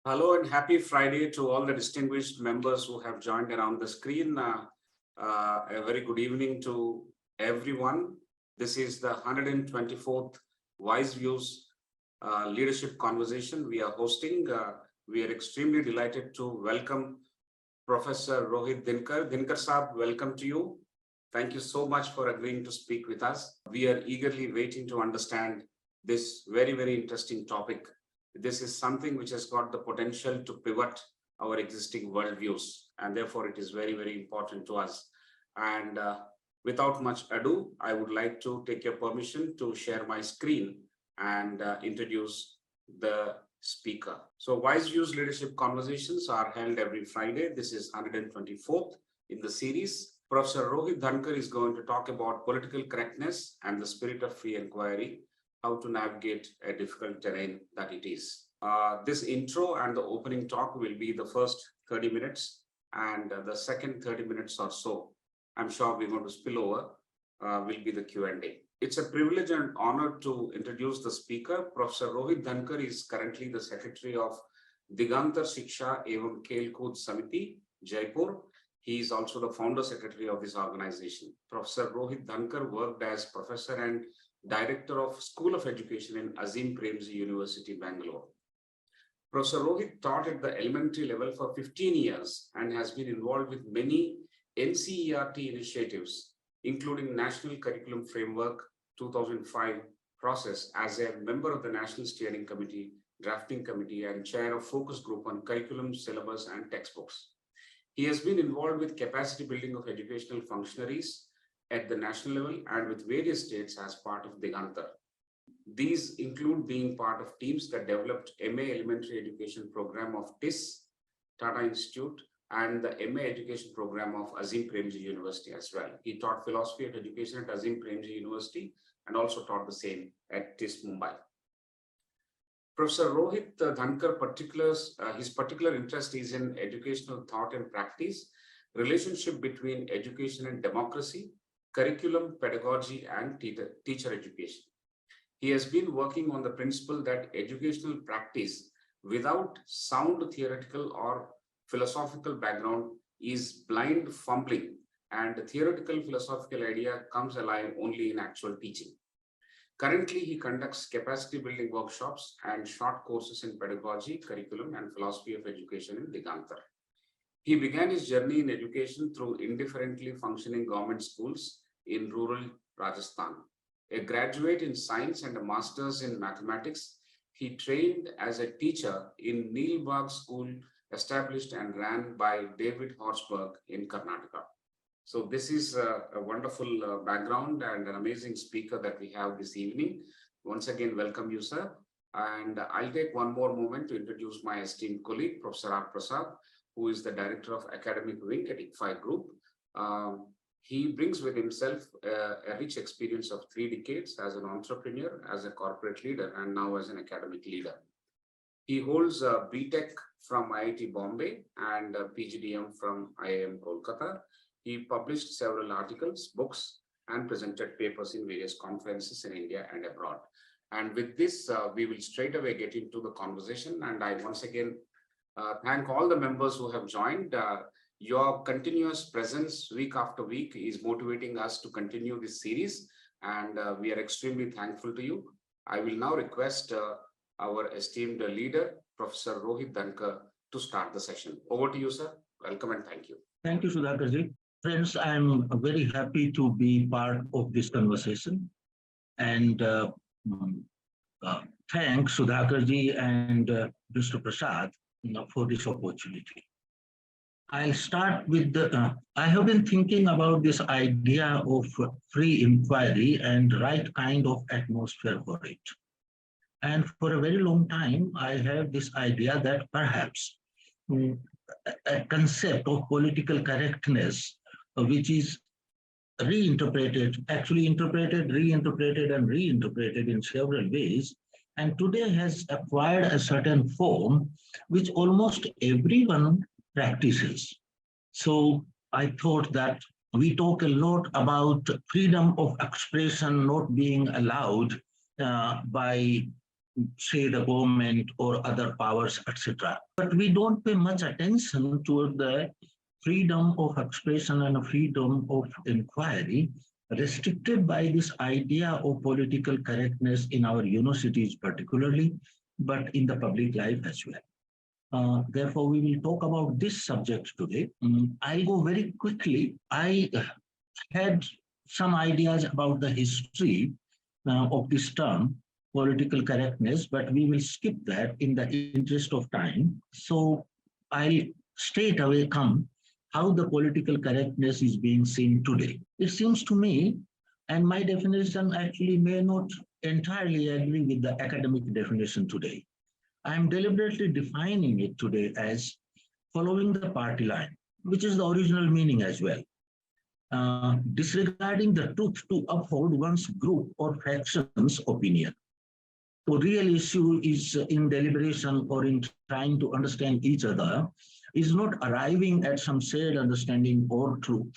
Hello and happy Friday to all the distinguished members who have joined around the screen. A very good evening to everyone. This is the 124th WiseViews leadership conversation we are hosting. We are extremely delighted to welcome Professor Rohit Dhankar. Dhankar Saab, welcome to you. Thank you so much for agreeing to speak with us. We are eagerly waiting to understand this very, very interesting topic. This is something which has got the potential to pivot our existing worldviews, and therefore it is very, very important to us. And without much ado, I would like to take your permission to share my screen and introduce the speaker. So WiseViews leadership conversations are held every Friday. This is 124th in the series. Professor Rohit Dhankar is going to talk about political correctness and the spirit of free inquiry, how to navigate a difficult terrain that it is. This intro and the opening talk will be the first 30 minutes, and the second 30 minutes or so, I'm sure we're going to spill over, will be the Q&A. It's a privilege and honor to introduce the speaker. Professor Rohit Dhankar is currently the Secretary of Digantar, Shiksha, Evam, Khelkud Samiti, Jaipur. He is also the founder secretary of this organization. Professor Rohit Dhankar worked as professor and Director of School of Education in Azim Premji University, Bangalore. Professor Rohit taught at the elementary level for 15 years and has been involved with many NCERT initiatives, including National Curriculum Framework 2005 process as a member of the National Steering Committee, Drafting Committee, and chair of focus group on curriculum, syllabus, and textbooks. He has been involved with capacity building of educational functionaries at the national level and with various states as part of Digantar. These include being part of teams that developed MA Elementary Education Program of TIS, Tata Institute, and the MA Education Program of Azim Premji University as well. He taught philosophy of education at Azim Premji University and also taught the same at TIS Mumbai. Professor Rohit Dhankar, his particular interest is in educational thought and practice, relationship between education and democracy, curriculum, pedagogy, and teacher education. He has been working on the principle that educational practice without sound theoretical or philosophical background is blind fumbling, and the theoretical philosophical idea comes alive only in actual teaching. Currently, he conducts capacity building workshops and short courses in pedagogy, curriculum, and philosophy of education in Digantar. He began his journey in education through indifferently functioning government schools in rural Rajasthan. A graduate in science and a master's in mathematics, he trained as a teacher in Nilbag School, established and ran by David Horsberg in Karnataka. So this is a wonderful background and an amazing speaker that we have this evening. Once again, welcome you, sir. And I'll take one more moment to introduce my esteemed colleague, Professor R. Prasad, who is the Director of Academic Wing at ICFAI Group. He brings with himself a rich experience of 3 decades as an entrepreneur, as a corporate leader, and now as an academic leader. He holds a BTech from IIT Bombay and a PGDM from IIM Kolkata. He published several articles, books, and presented papers in various conferences in India and abroad. And with this, we will straight away get into the conversation. And I once again thank all the members who have joined. Your continuous presence week after week is motivating us to continue this series, and we are extremely thankful to you. I will now request our esteemed leader, Professor Rohit Dhankar, to start the session. Over to you, sir. Welcome and thank you. Thank you, Sudhakar ji. Friends, I'm very happy to be part of this conversation, and thank Sudhakar ji and Mr. Prasad for this opportunity. I'll start with I have been thinking about this idea of free inquiry and right kind of atmosphere for it. And for a very long time, I have this idea that perhaps a concept of political correctness, which is actually interpreted, reinterpreted, and reinterpreted in several ways, and today has acquired a certain form which almost everyone practices. So I thought that we talk a lot about freedom of expression not being allowed by say the government or other powers, etc. But we don't pay much attention to the freedom of expression and freedom of inquiry restricted by this idea of political correctness in our universities particularly, but in the public life as well. Therefore, we will talk about this subject today. I'll go very quickly. I had some ideas about the history of this term, political correctness, but we will skip that in the interest of time. So I'll straight away come how the political correctness is being seen today. It seems to me, and my definition actually may not entirely agree with the academic definition today. I'm deliberately defining it today as following the party line, which is the original meaning as well. Disregarding the truth to uphold one's group or faction's opinion. The real issue is in deliberation or in trying to understand each other is not arriving at some shared understanding or truth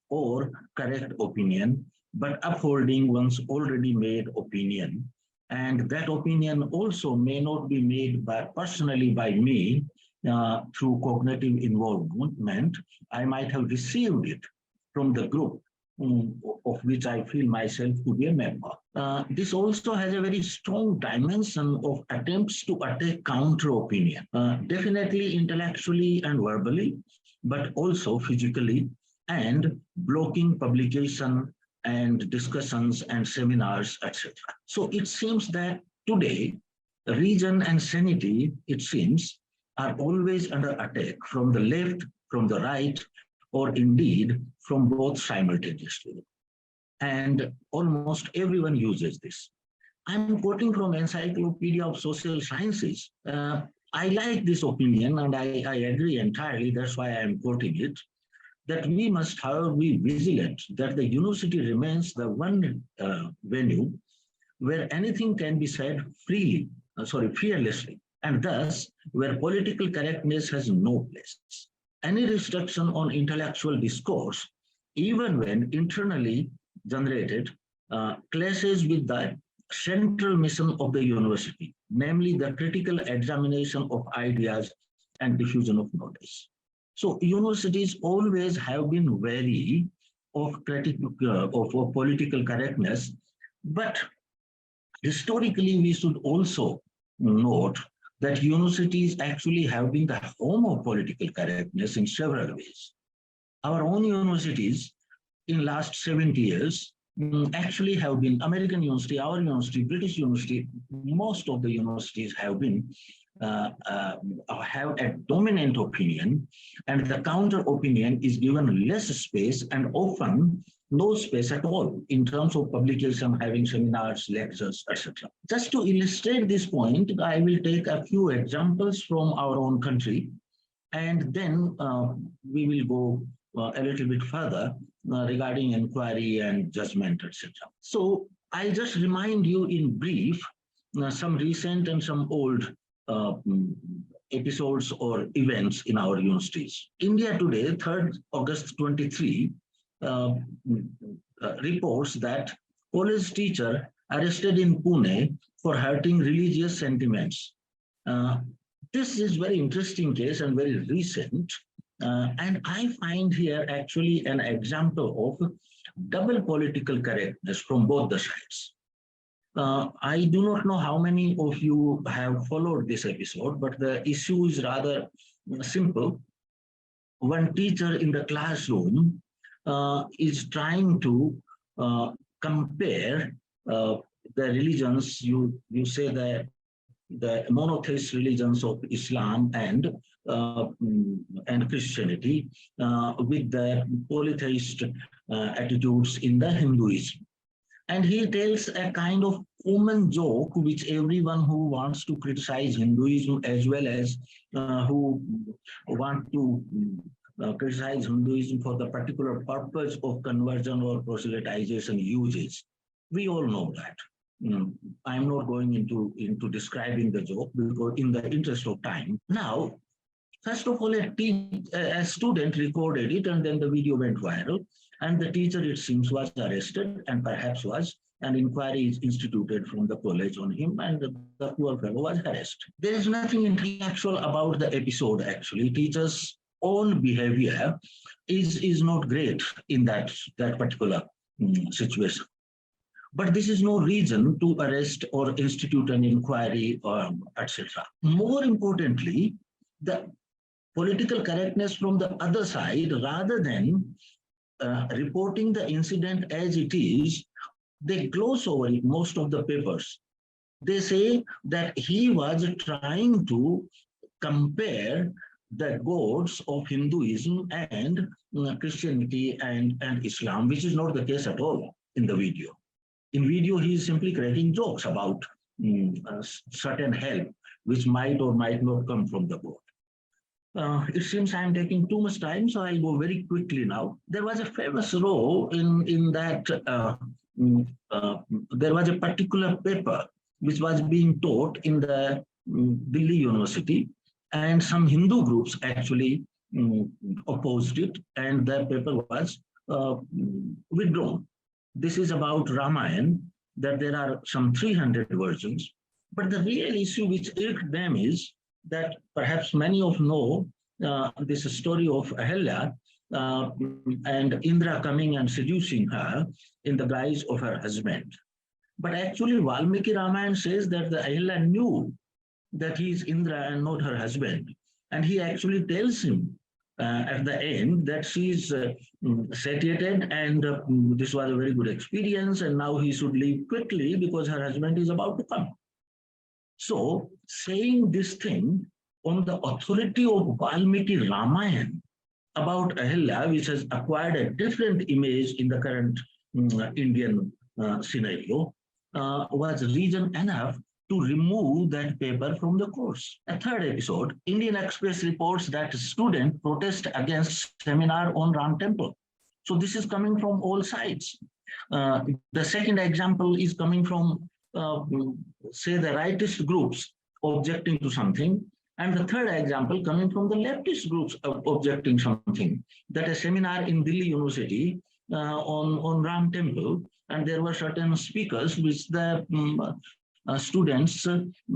or correct opinion, but upholding one's already made opinion. And that opinion also may not be made personally by me through cognitive involvement. I might have received it from the group of which I feel myself to be a member. This also has a very strong dimension of attempts to attack counter opinion, definitely intellectually and verbally, but also physically, and blocking publication and discussions and seminars, etc. So it seems that today, reason and sanity, it seems, are always under attack from the left, from the right, or indeed from both simultaneously. And almost everyone uses this. I'm quoting from Encyclopedia of Social Sciences. I like this opinion and I agree entirely, that's why I'm quoting it, that we must, however, be vigilant that the university remains the one venue where anything can be said freely, fearlessly, and thus where political correctness has no place. Any restriction on intellectual discourse, even when internally generated, clashes with the central mission of the university, namely the critical examination of ideas and diffusion of knowledge. So universities always have been wary of political correctness, but historically we should also note that universities actually have been the home of political correctness in several ways. Our own universities in last 70 years actually have been American university, our university, British university, most of the universities have been have a dominant opinion, and the counter opinion is given less space and often no space at all in terms of publication, having seminars, lectures, etc. Just to illustrate this point, I will take a few examples from our own country, and then we will go a little bit further regarding inquiry and judgment, etc. So I'll just remind you in brief some recent and some old episodes or events in our universities. India Today, 3rd August 23, reports that college teacher arrested in Pune for hurting religious sentiments. This is very interesting case and very recent. And I find here actually an example of double political correctness from both the sides. I do not know how many of you have followed this episode, but the issue is rather simple. One teacher in the classroom is trying to compare the religions, you say that the monotheist religions of Islam and Christianity with the polytheist attitudes in the Hinduism. And he tells a kind of common joke which everyone who wants to criticize Hinduism as well as who want to criticize Hinduism for the particular purpose of conversion or proselytization uses. We all know that. I'm not going into describing the joke because in the interest of time. Now, first of all, a student recorded it and then the video went viral, and the teacher, it seems, was arrested and perhaps was an inquiry is instituted from the college on him, and the poor fellow was harassed. There is nothing intellectual about the episode, actually. Teachers' own behavior is not great in that particular situation. But this is no reason to arrest or institute an inquiry, etc. More importantly, the political correctness from the other side, rather than reporting the incident as it is, they gloss over it, most of the papers. They say that he was trying to compare the gods of Hinduism and Christianity and Islam, which is not the case at all in the video. In video, he is simply cracking jokes about certain help, which might or might not come from the god. It seems I'm taking too much time, so I'll go very quickly now. There was a famous row in that there was a particular paper which was being taught in the Delhi University, and some Hindu groups actually opposed it, and the paper was withdrawn. This is about Ramayana, that there are some 300 versions. But the real issue which irked them is that perhaps many of know this story of Ahilya and Indra coming and seducing her in the guise of her husband. But actually, Valmiki Ramayana says that the Ahilya knew that he is Indra and not her husband. And he actually tells him at the end that she is satiated and this was a very good experience, and now he should leave quickly because her husband is about to come. So saying this thing on the authority of Valmiki Ramayana about Ahilya, which has acquired a different image in the current Indian scenario, was reason enough to remove that paper from the course. A third episode, Indian Express reports that students protest against seminar on Ram Temple. So this is coming from all sides. The second example is coming from, say, the rightist groups objecting to something. And the third example coming from the leftist groups objecting something, that a seminar in Delhi University on Ram Temple, and there were certain speakers which the students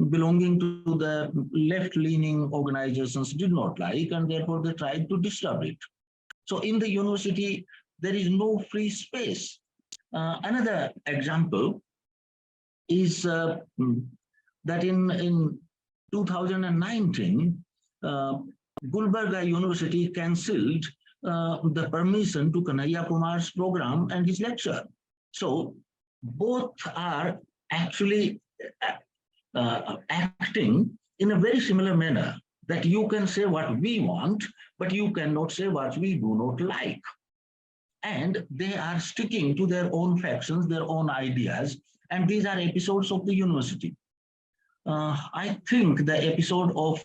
belonging to the left-leaning organizations did not like, and therefore they tried to disrupt it. So in the university, there is no free space. Another example is that in 2019, Gulbarga University cancelled the permission to Kanhaiya Kumar's program and his lecture. So both are actually acting in a very similar manner, that you can say what we want, but you cannot say what we do not like. And they are sticking to their own factions, their own ideas, and these are episodes of the university. I think the episode of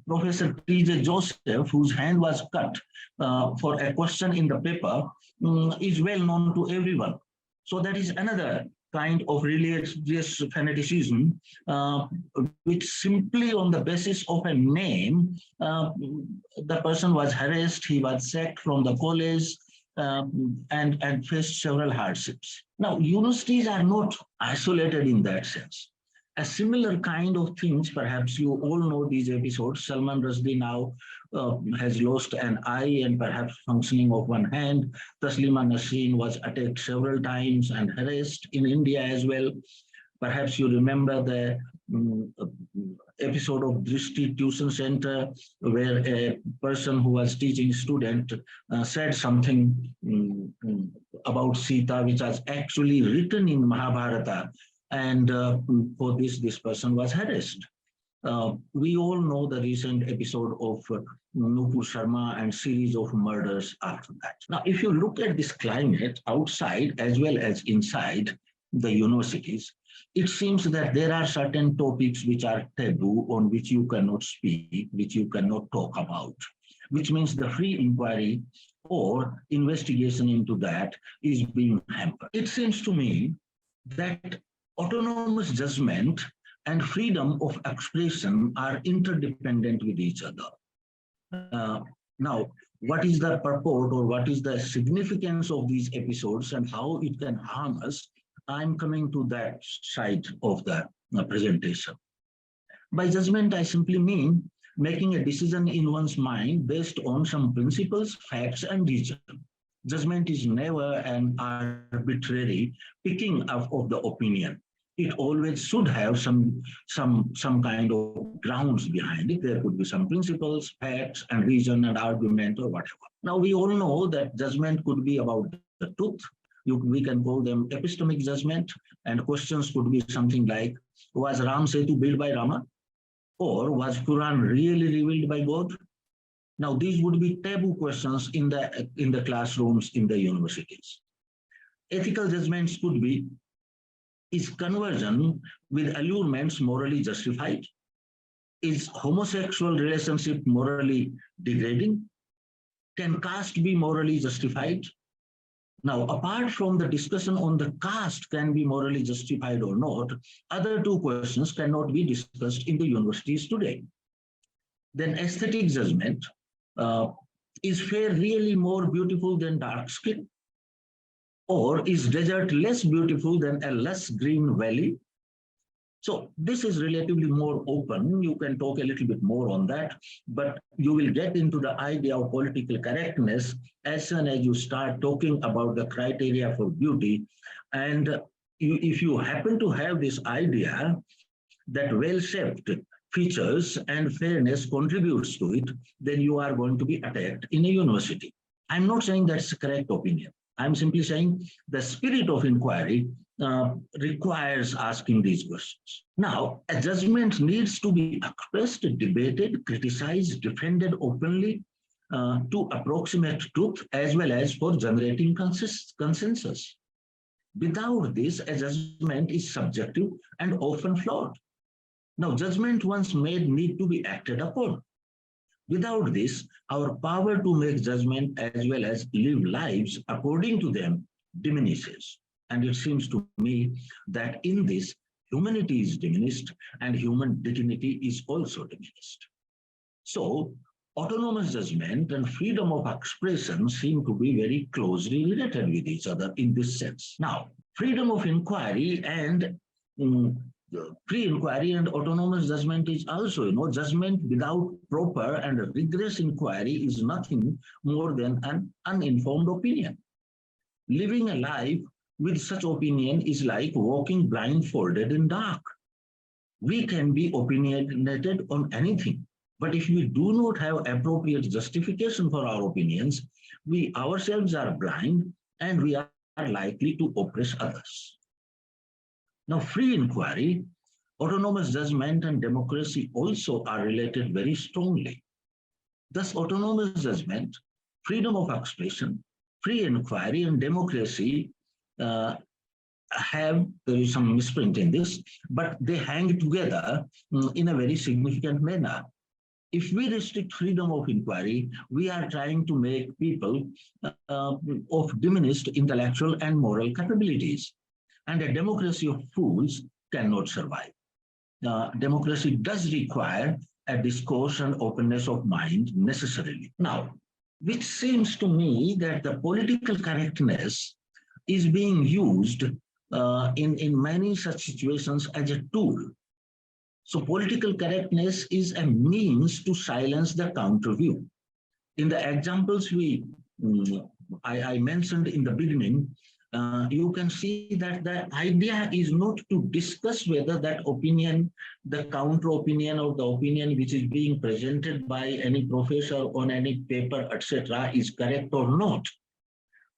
Professor T.J. Joseph, whose hand was cut for a question in the paper, is well known to everyone. So that is another kind of religious fanaticism, which simply on the basis of a name, the person was harassed, he was sacked from the college, and faced several hardships. Now, universities are not isolated in that sense. A similar kind of things, perhaps you all know these episodes. Salman Rushdie now has lost an eye and perhaps functioning of one hand. Taslima Nasreen was attacked several times and harassed in India as well. Perhaps you remember the episode of Drishti Tuition Center, where a person who was teaching student said something about Sita, which was actually written in Mahabharata. And for this person was harassed. We all know the recent episode of Nupur Sharma and series of murders after that. Now, if you look at this climate outside as well as inside the universities, it seems that there are certain topics which are taboo, on which you cannot speak, which you cannot talk about, which means the free inquiry or investigation into that is being hampered. It seems to me that autonomous judgment and freedom of expression are interdependent with each other. Now, what is the purport or what is the significance of these episodes and how it can harm us, I'm coming to that side of the presentation. By judgment, I simply mean making a decision in one's mind based on some principles, facts, and reason. Judgment is never an arbitrary picking up of the opinion. It always should have some kind of grounds behind it. There could be some principles, facts, and reason and argument or whatever. Now we all know that judgment could be about the truth. We can call them epistemic judgment, and questions could be something like, was Ram Setu built by Rama? Or was Quran really revealed by God? Now, these would be taboo questions in the classrooms in the universities. Ethical judgments could be, is conversion with allurements morally justified? Is homosexual relationship morally degrading? Can caste be morally justified? Now, apart from the discussion on the caste can be morally justified or not, other two questions cannot be discussed in the universities today. Then aesthetic judgment, is fair really more beautiful than dark skin? Or is desert less beautiful than a less green valley? So this is relatively more open. You can talk a little bit more on that, but you will get into the idea of political correctness as soon as you start talking about the criteria for beauty. And if you happen to have this idea that well-shaped features and fairness contributes to it, then you are going to be attacked in a university. I'm not saying that's a correct opinion. I'm simply saying the spirit of inquiry requires asking these questions. Now, a judgment needs to be expressed, debated, criticized, defended openly to approximate truth as well as for generating consensus. Without this, a judgment is subjective and often flawed. Now, judgment once made need to be acted upon. Without this, our power to make judgment as well as live lives according to them diminishes. And it seems to me that in this, humanity is diminished and human dignity is also diminished. So, autonomous judgment and freedom of expression seem to be very closely related with each other in this sense. Now, freedom of inquiry and pre-inquiry and autonomous judgment is also, judgment without proper and rigorous inquiry is nothing more than an uninformed opinion. Living a life with such opinion is like walking blindfolded in dark. We can be opinionated on anything, but if we do not have appropriate justification for our opinions, we ourselves are blind and we are likely to oppress others. Now, free inquiry, autonomous judgment, and democracy also are related very strongly. Thus, autonomous judgment, freedom of expression, free inquiry, and democracy have, there is some misprint in this, but they hang together in a very significant manner. If we restrict freedom of inquiry, we are trying to make people of diminished intellectual and moral capabilities. And a democracy of fools cannot survive. Democracy does require a discourse and openness of mind necessarily. Now, which seems to me that the political correctness is being used in many such situations as a tool. So political correctness is a means to silence the counter view. In the examples I mentioned in the beginning, you can see that the idea is not to discuss whether that opinion, the counter opinion or the opinion which is being presented by any professor on any paper, etc., is correct or not.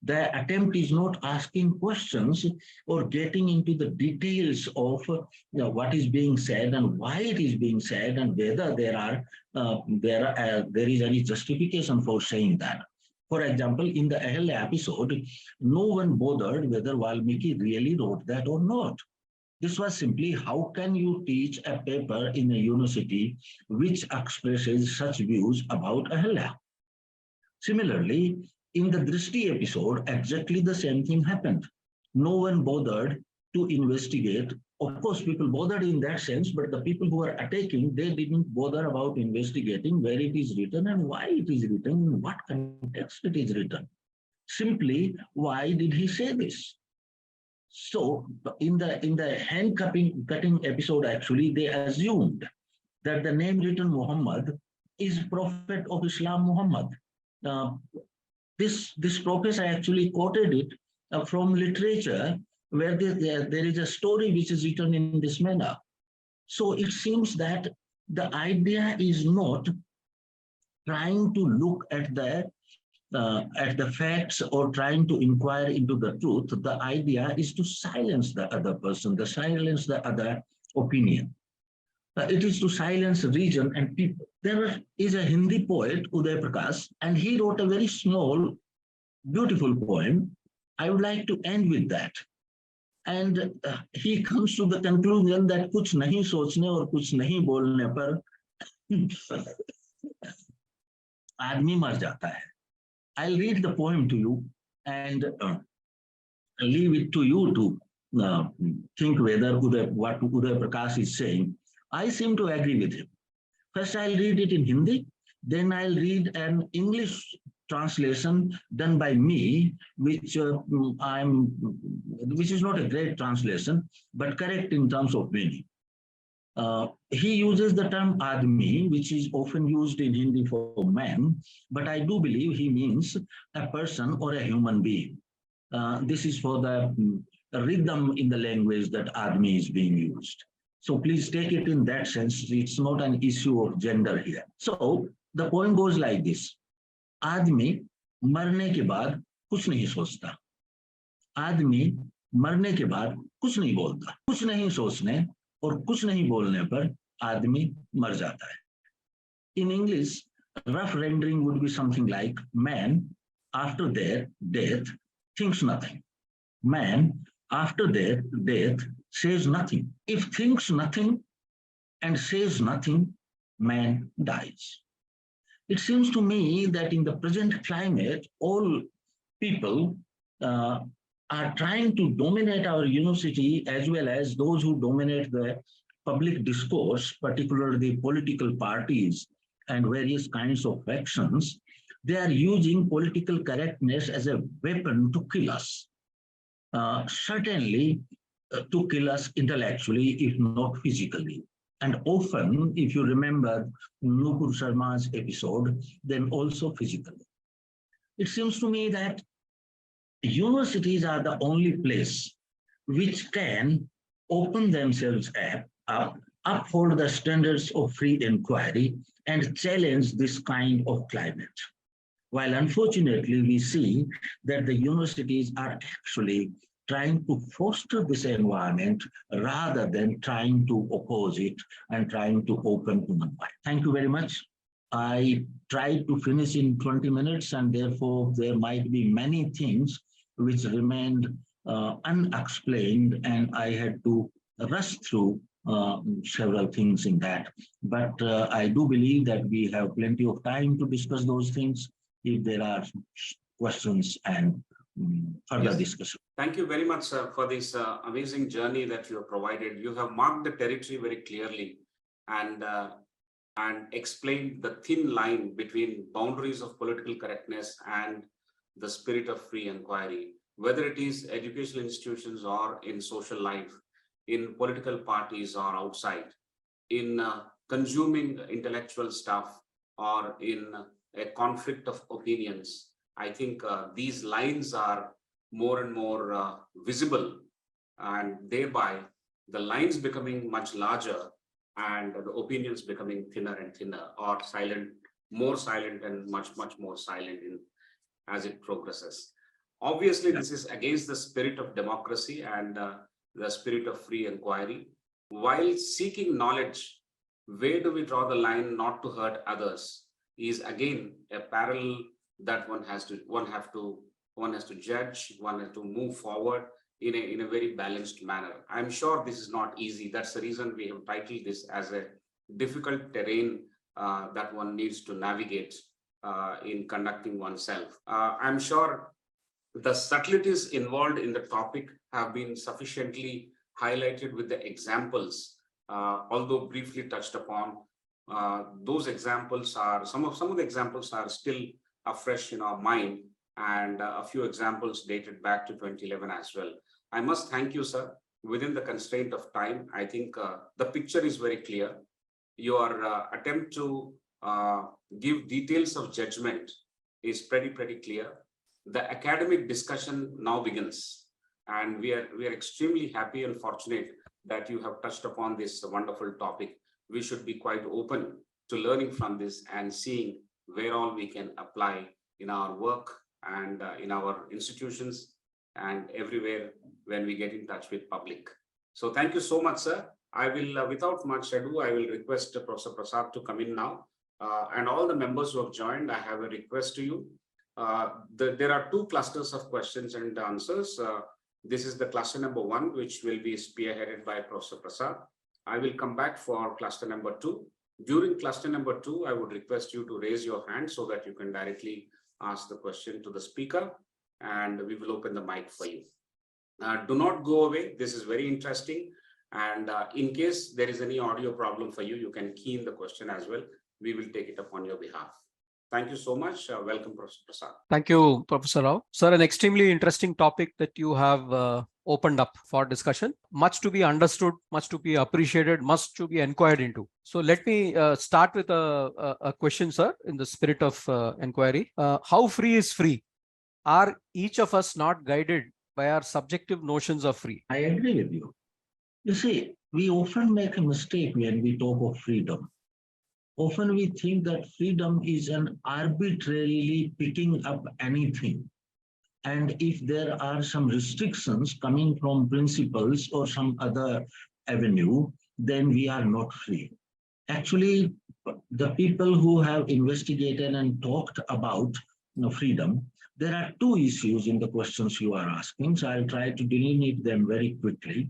The attempt is not asking questions or getting into the details of what is being said and why it is being said and whether there is any justification for saying that. For example, in the Ahilya episode, no one bothered whether Valmiki really wrote that or not. This was simply, how can you teach a paper in a university which expresses such views about Ahilya? Similarly, in the Drishti episode, exactly the same thing happened. No one bothered to investigate. Of course, people bothered in that sense, but the people who are attacking, they didn't bother about investigating where it is written and why it is written, in what context it is written. Simply, why did he say this? So in the hand cutting episode, actually, they assumed that the name written Muhammad is Prophet of Islam Muhammad. Uh, this professor actually quoted it from literature where there is a story which is written in this manner. So it seems that the idea is not trying to look at the facts or trying to inquire into the truth. The idea is to silence the other person, to silence the other opinion. It is to silence region and people. There is a Hindi poet, Uday Prakash, and he wrote a very small, beautiful poem. I would like to end with that. And he comes to the conclusion that कुछ नहीं सोचने और कुछ नहीं बोलने पर आदमी मर जाता है. I'll read the poem to you and leave it to you to think whether what Uday Prakash is saying. I seem to agree with him. First, I'll read it in Hindi, then I'll read an English translation done by me, which is not a great translation, but correct in terms of meaning. He uses the term admi, which is often used in Hindi for man, but I do believe he means a person or a human being. This is for the rhythm in the language that admi is being used. So please take it in that sense. It's not an issue of gender here. So the poem goes like this. आदमी मरने के बाद कुछ नहीं सोचता. आदमी मरने के बाद कुछ नहीं बोलता. कुछ नहीं सोचने और कुछ नहीं बोलने पर आदमी मर जाता है. In English, rough rendering would be something like man after their death thinks nothing. Man after their death says nothing. If thinks nothing and says nothing, man dies. It seems to me that in the present climate, all people are trying to dominate our university as well as those who dominate the public discourse, particularly the political parties and various kinds of factions. They are using political correctness as a weapon to kill us. Certainly to kill us intellectually, if not physically. And often, if you remember Nupur Sharma's episode, then also physically. It seems to me that universities are the only place which can open themselves up, uphold the standards of free inquiry, and challenge this kind of climate. While unfortunately, we see that the universities are actually trying to foster this environment rather than trying to oppose it and trying to open human mind. Thank you very much. I tried to finish in 20 minutes and therefore there might be many things which remained unexplained and I had to rush through several things in that. But I do believe that we have plenty of time to discuss those things if there are questions and further discussion. Thank you very much, sir, for this amazing journey that you have provided. You have marked the territory very clearly and explained the thin line between boundaries of political correctness and the spirit of free inquiry, whether it is educational institutions or in social life, in political parties or outside, in consuming intellectual stuff or in a conflict of opinions. I think these lines are more and more visible, and thereby the lines becoming much larger and the opinions becoming thinner and thinner, or silent, more silent and much more silent as it progresses. Obviously, this is against the spirit of democracy and the spirit of free inquiry. While seeking knowledge, where do we draw the line not to hurt others is again a parallel that one has to judge, one has to move forward in a very balanced manner. I'm sure this is not easy. That's the reason we have titled this as a difficult terrain that one needs to navigate in conducting oneself. I'm sure The subtleties involved in the topic have been sufficiently highlighted with the examples, although briefly touched upon. Those examples are, some of the examples are still afresh in our mind, and a few examples dated back to 2011 as well. I must thank you, sir. Within the constraint of time, I think the picture is very clear. Your attempt to give details of judgment is pretty clear. The academic discussion now begins, and we are extremely happy and fortunate that you have touched upon this wonderful topic. We should be quite open to learning from this and seeing where all we can apply in our work and in our institutions and everywhere when we get in touch with public. So thank you so much, sir. I will, without much ado, I will request Professor Prasad to come in now. And all the members who have joined, I have a request to you. There are two clusters of questions and answers. This is the cluster number 1, which will be spearheaded by Professor Prasad. I will come back for cluster number 2. During cluster number 2, I would request you to raise your hand so that you can directly ask the question to the speaker, and we will open the mic for you. Do not go away. This is very interesting. And in case there is any audio problem for you, you can key in the question as well. We will take it up on your behalf. Thank you so much. Welcome, Professor Prasad. Thank you, Professor Rao. Sir, an extremely interesting topic that you have opened up for discussion. Much to be understood, much to be appreciated, much to be inquired into. So let me start with a question, sir, in the spirit of inquiry. How free is free? Are each of us not guided by our subjective notions of free? I agree with you. You see, we often make a mistake when we talk of freedom. Often we think that freedom is an arbitrarily picking up anything. And if there are some restrictions coming from principles or some other avenue, then we are not free. Actually, the people who have investigated and talked about freedom, there are two issues in the questions you are asking. So I'll try to delineate them very quickly.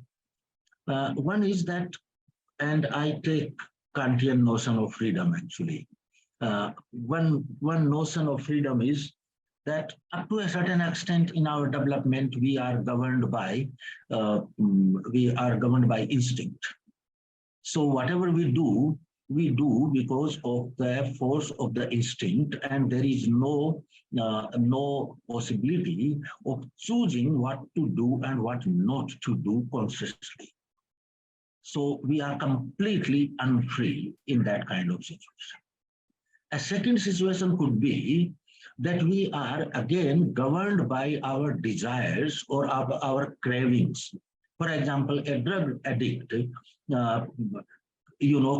One is that, and I take Kantian notion of freedom actually. One notion of freedom is that up to a certain extent in our development, we are governed by instinct. So whatever we do because of the force of the instinct, and there is no possibility of choosing what to do and what not to do consciously. So we are completely unfree in that kind of situation. A second situation could be that we are again governed by our desires or our cravings. For example, a drug addict,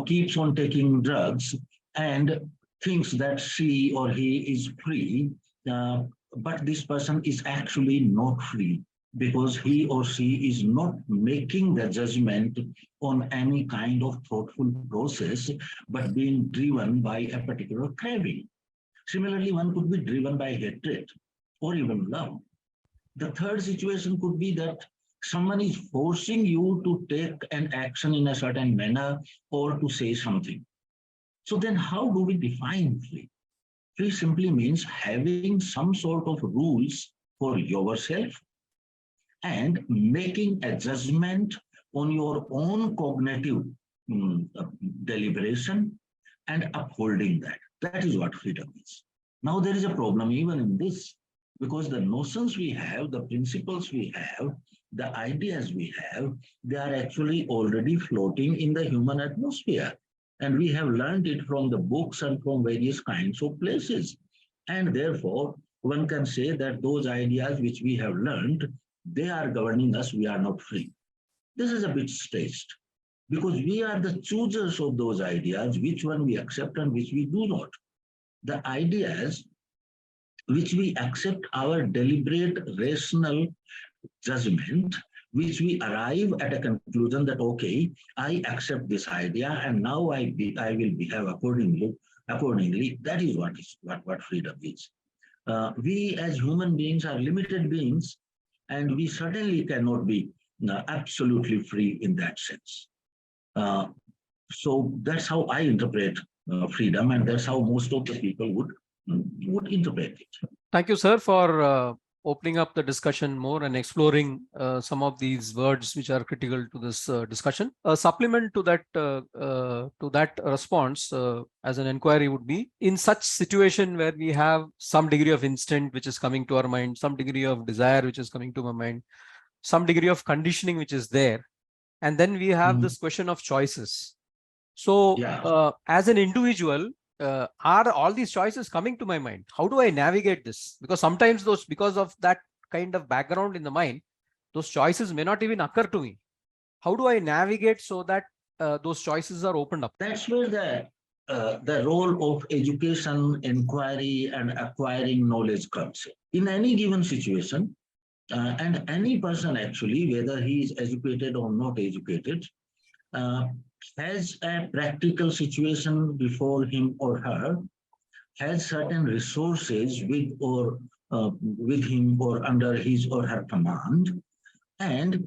keeps on taking drugs and thinks that she or he is free, but this person is actually not free because he or she is not making the judgment on any kind of thoughtful process, but being driven by a particular craving. Similarly, one could be driven by hatred or even love. The third situation could be that someone is forcing you to take an action in a certain manner or to say something. So then how do we define free? Free simply means having some sort of rules for yourself and making a judgment on your own cognitive deliberation and upholding that. That is what freedom is. Now there is a problem even in this, because the notions we have, the principles we have, the ideas we have, they are actually already floating in the human atmosphere. And we have learned it from the books and from various kinds of places. And therefore, one can say that those ideas which we have learned, they are governing us, we are not free. This is a bit staged because we are the choosers of those ideas, which one we accept and which we do not. The ideas which we accept our deliberate, rational judgment, which we arrive at a conclusion that, okay, I accept this idea and now I will behave accordingly. That is what freedom is. We as human beings are limited beings, and we certainly cannot be absolutely free in that sense. So that's how I interpret freedom, and that's how most of the people would interpret it. Thank you, sir, for opening up the discussion more and exploring some of these words which are critical to this discussion. A supplement to that response as an inquiry would be, in such situation where we have some degree of instinct which is coming to our mind, some degree of desire which is coming to my mind, some degree of conditioning which is there, and then we have this question of choices. So as an individual, are all these choices coming to my mind? How do I navigate this? Because sometimes because of that kind of background in the mind, those choices may not even occur to me. How do I navigate so that those choices are opened up? That's where the role of education, inquiry, and acquiring knowledge comes in. In any given situation, and any person actually, whether he is educated or not educated, has a practical situation before him or her, has certain resources with him or under his or her command, and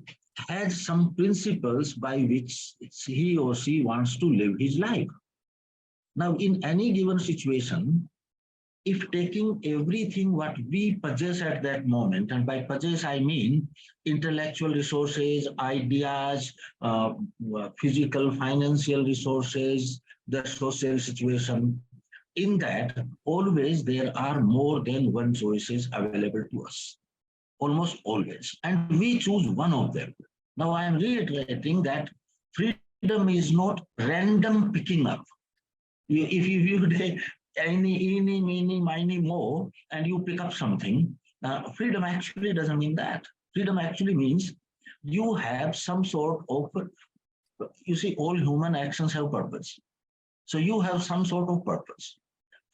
has some principles by which he or she wants to live his life. Now, in any given situation, if taking everything what we possess at that moment, and by possess I mean intellectual resources, ideas, physical, financial resources, the social situation, in that always there are more than one choices available to us, almost always, and we choose one of them. Now I am reiterating that freedom is not random picking up. If you take any, meeny, miny, mo, and you pick up something, freedom actually doesn't mean that. Freedom actually means you have some sort of, you see, all human actions have purpose. So you have some sort of purpose.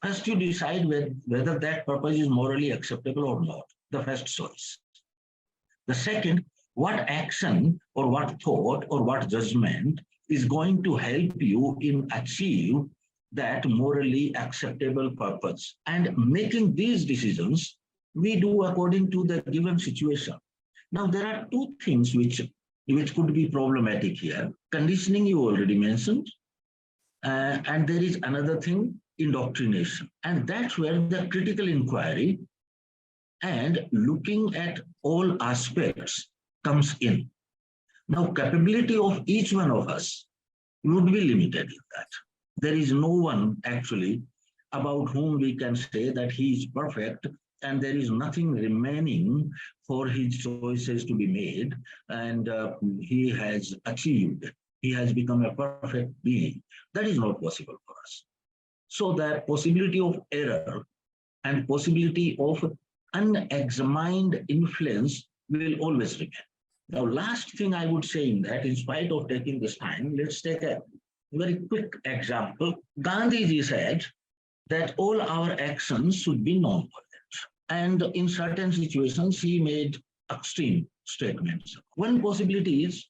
First, you decide whether that purpose is morally acceptable or not, the first choice. The second, what action or what thought or what judgment is going to help you in achieve that morally acceptable purpose. And making these decisions, we do according to the given situation. Now, there are two things which could be problematic here. Conditioning, you already mentioned. And there is another thing, indoctrination. And that's where the critical inquiry and looking at all aspects comes in. Now, capability of each one of us would be limited in that. There is no one actually about whom we can say that he is perfect and there is nothing remaining for his choices to be made, and he has achieved, he has become a perfect being. That is not possible for us. So the possibility of error and possibility of unexamined influence will always remain. Now, last thing I would say in that, in spite of taking this time, let's take a very quick example. Gandhiji said that all our actions should be non-violent. And in certain situations, he made extreme statements. One possibility is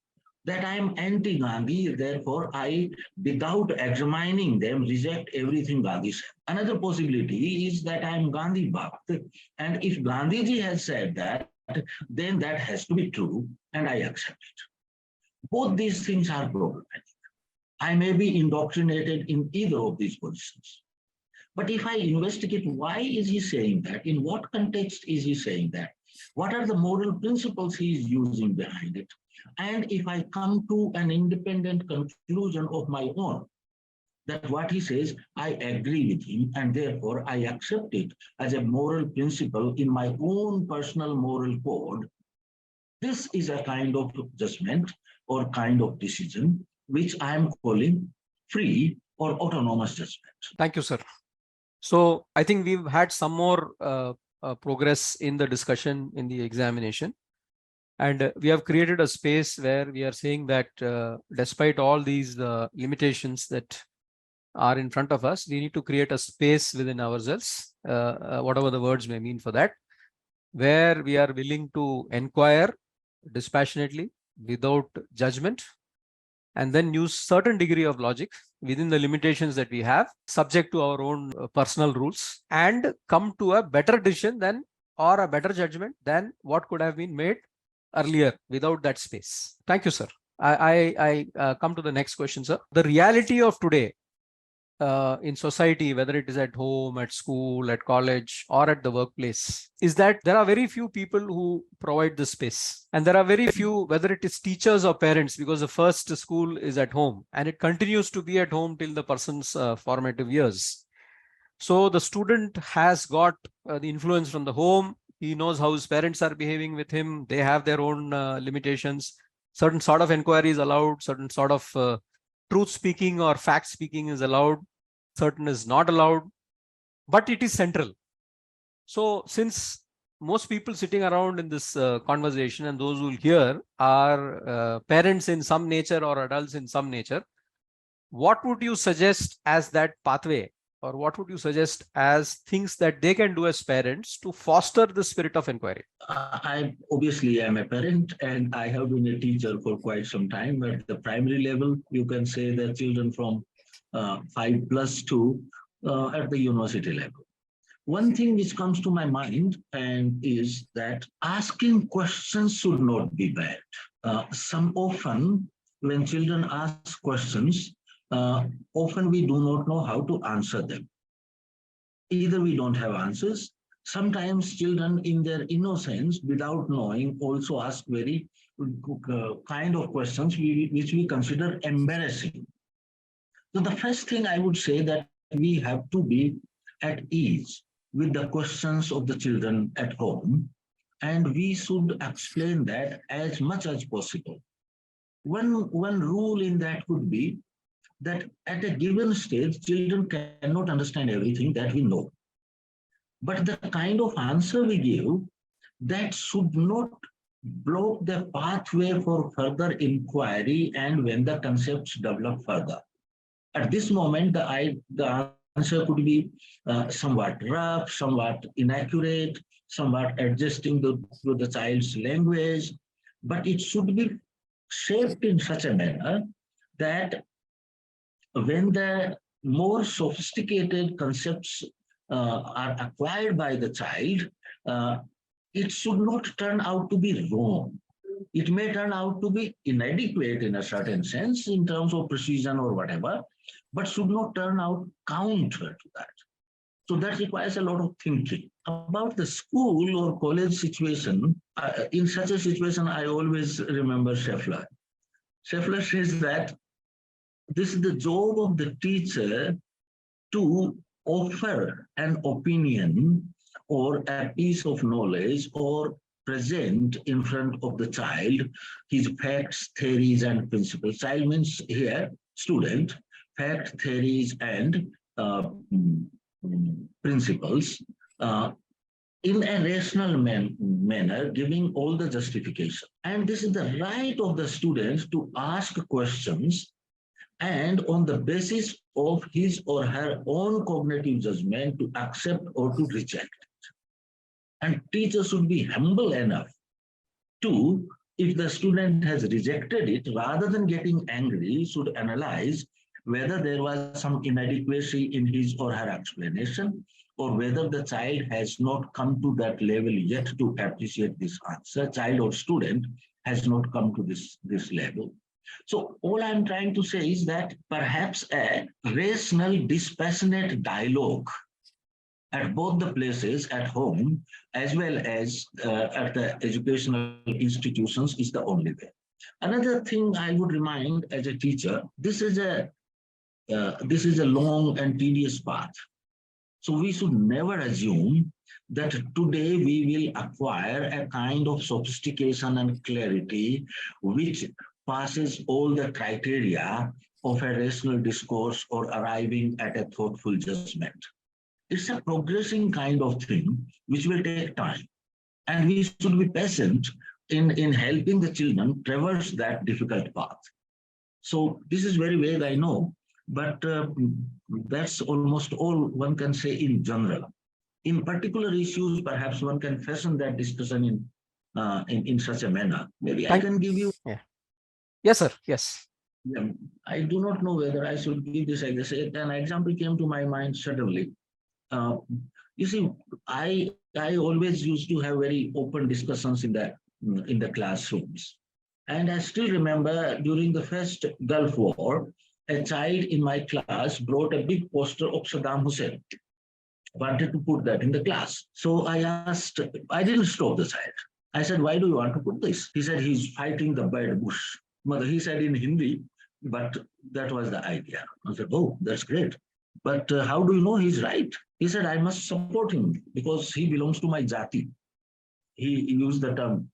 that I am anti-Gandhi, therefore I, without examining them, reject everything Gandhi said. Another possibility is that I am Gandhi Bhakt, and if Gandhiji has said that, then that has to be true, and I accept it. Both these things are problematic. I may be indoctrinated in either of these positions. But if I investigate why is he saying that, in what context is he saying that, what are the moral principles he is using behind it, and if I come to an independent conclusion of my own, that what he says, I agree with him, and therefore I accept it as a moral principle in my own personal moral code, this is a kind of judgment or kind of decision which I am calling free or autonomous judgment. Thank you, sir. So I think we've had some more progress in the discussion in the examination. And we have created a space where we are saying that despite all these limitations that are in front of us, we need to create a space within ourselves, whatever the words may mean for that, where we are willing to inquire dispassionately, without judgment, and then use certain degree of logic within the limitations that we have, subject to our own personal rules, and come to a better decision than, or a better judgment than what could have been made earlier without that space. Thank you, sir. I come to the next question, sir. The reality of today in society, whether it is at home, at school, at college, or at the workplace, is that there are very few people who provide this space. And there are very few, whether it is teachers or parents, because the first school is at home and it continues to be at home till the person's formative years. So the student has got the influence from the home. He knows how his parents are behaving with him. They have their own limitations. Certain sort of inquiry is allowed, certain sort of truth speaking or fact speaking is allowed, certain is not allowed, but it is central. So since most people sitting around in this conversation and those who will hear are parents in some nature or adults in some nature, what would you suggest as that pathway, or what would you suggest as things that they can do as parents to foster the spirit of inquiry? I obviously am a parent and I have been a teacher for quite some time. At the primary level, you can say that children from 5+ to at the university level. One thing which comes to my mind and is that asking questions should not be bad. Often when children ask questions, often we do not know how to answer them. Either we don't have answers. Sometimes children in their innocence, without knowing, also ask very kind of questions which we consider embarrassing. So the first thing I would say that we have to be at ease with the questions of the children at home, and we should explain that as much as possible. One rule in that could be that at a given stage, children cannot understand everything that we know. But the kind of answer we give, that should not block the pathway for further inquiry and when the concepts develop further. At this moment, the answer could be somewhat rough, somewhat inaccurate, somewhat adjusting to the child's language, but it should be shaped in such a manner that when the more sophisticated concepts are acquired by the child, it should not turn out to be wrong. It may turn out to be inadequate in a certain sense in terms of precision or whatever, but should not turn out counter to that. So that requires a lot of thinking. About the school or college situation, in such a situation, I always remember Scheffler. Scheffler says that this is the job of the teacher to offer an opinion or a piece of knowledge or present in front of the child his facts, theories, and principles. Child means here student, facts, theories, and principles in a rational manner, giving all the justification. And this is the right of the student to ask questions and on the basis of his or her own cognitive judgment to accept or to reject it. And teachers should be humble enough to, if the student has rejected it, rather than getting angry, should analyze whether there was some inadequacy in his or her explanation, or whether the child has not come to that level yet to appreciate this answer. Child or student has not come to this level. So all I'm trying to say is that perhaps a rational, dispassionate dialogue at both the places, at home, as well as at the educational institutions, is the only way. Another thing I would remind as a teacher, this is a long and tedious path. So we should never assume that today we will acquire a kind of sophistication and clarity which passes all the criteria of a rational discourse or arriving at a thoughtful judgment. It's a progressing kind of thing which will take time. And we should be patient in helping the children traverse that difficult path. So this is very vague, I know, but that's almost all one can say in general. In particular issues, perhaps one can fashion that discussion in such a manner. Maybe I can give you. Yeah. Yes, sir. Yes. Yeah, I do not know whether I should give this. An example came to my mind suddenly. You see, I always used to have very open discussions in the classrooms, and I still remember during the first Gulf War, a child in my class brought a big poster of Saddam Hussein, wanted to put that in the class. So I asked, I didn't stop the child. I said, why do you want to put this? He said, he's fighting the bad Bush. Mother, he said in Hindi, but that was the idea. I said, oh, that's great. But how do you know he's right? He said, I must support him because he belongs to my jati. He used the term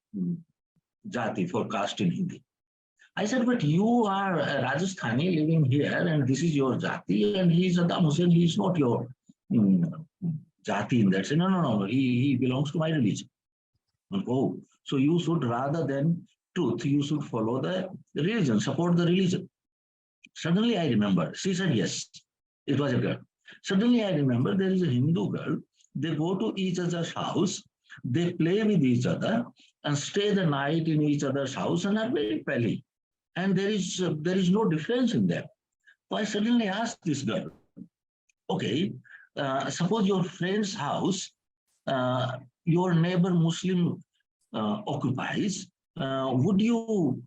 jati for caste in Hindi. I said, but you are a Rajasthani living here and this is your jati and he's Saddam Hussein, he's not your jati in that sense. No, he belongs to my religion. Oh, so you should, rather than truth, you should follow the religion, support the religion. Suddenly I remember, she said yes, it was a girl. Suddenly I remember there is a Hindu girl, they go to each other's house, they play with each other and stay the night in each other's house and are very pally. And there is no difference in them. So I suddenly asked this girl, okay, suppose your friend's house, your neighbor Muslim occupies, would you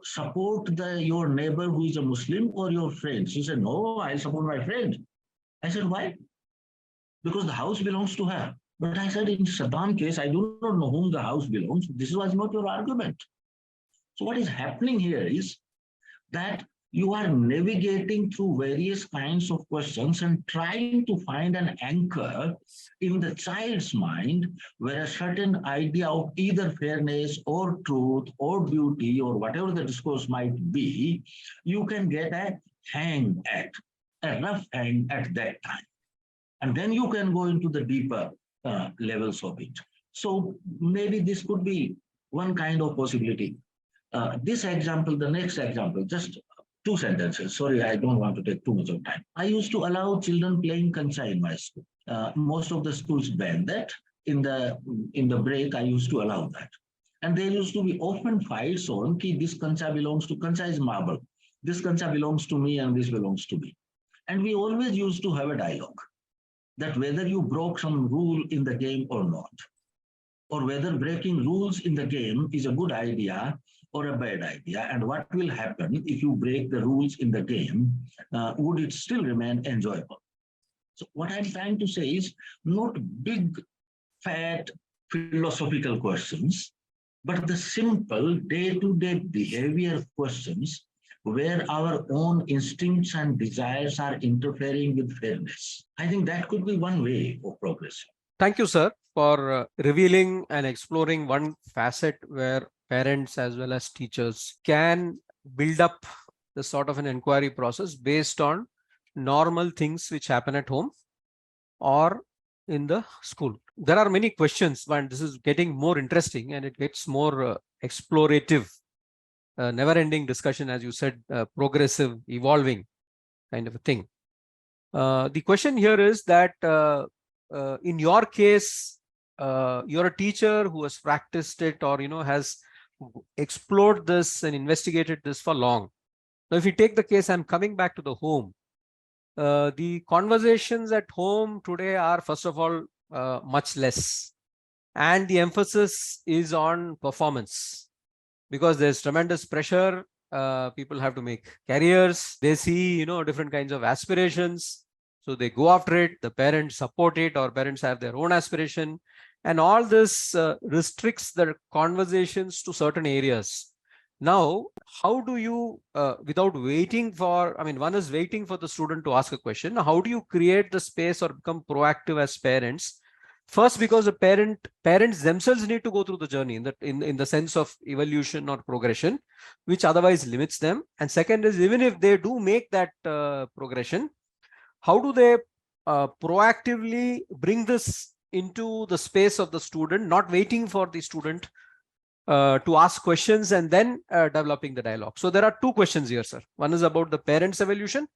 support your neighbor who is a Muslim or your friend? She said, no, I support my friend. I said, why? Because the house belongs to her. But I said, in Saddam case, I do not know whom the house belongs. This was not your argument. So what is happening here is that you are navigating through various kinds of questions and trying to find an anchor in the child's mind where a certain idea of either fairness or truth or beauty or whatever the discourse might be, you can get a rough hang at that time. And then you can go into the deeper levels of it. So maybe this could be one kind of possibility. This example, the next example, just 2 sentences. Sorry, I don't want to take too much of time. I used to allow children playing kancha in my school. Most of the schools banned that. In the break, I used to allow that. And there used to be often fights on, ki this kancha belongs to, kancha is marble. This kancha belongs to me and this belongs to me. And we always used to have a dialogue that whether you broke some rule in the game or not, or whether breaking rules in the game is a good idea or a bad idea, and what will happen if you break the rules in the game, would it still remain enjoyable? So what I'm trying to say is not big, fat, philosophical questions, but the simple day-to-day behavior questions where our own instincts and desires are interfering with fairness. I think that could be one way of progressing. Thank you, sir, for revealing and exploring one facet where parents as well as teachers can build up the sort of an inquiry process based on normal things which happen at home or in the school. There are many questions, but this is getting more interesting and it gets more explorative, never-ending discussion, as you said, progressive, evolving kind of a thing. The question here is that in your case, you're a teacher who has practiced it or has explored this and investigated this for long. Now, if you take the case, I'm coming back to the home. The conversations at home today are, first of all, much less. And the emphasis is on performance because there's tremendous pressure. People have to make careers. They see, different kinds of aspirations. So they go after it. The parents support it, or parents have their own aspiration. And all this restricts the conversations to certain areas. Now, how do you, without waiting for, one is waiting for the student to ask a question. How do you create the space or become proactive as parents? First, because the parents themselves need to go through the journey in the sense of evolution or progression, which otherwise limits them. And second is, even if they do make that progression, how do they proactively bring this into the space of the student, not waiting for the student to ask questions and then developing the dialogue? So there are 2 questions here, sir. One is about the parents' evolution,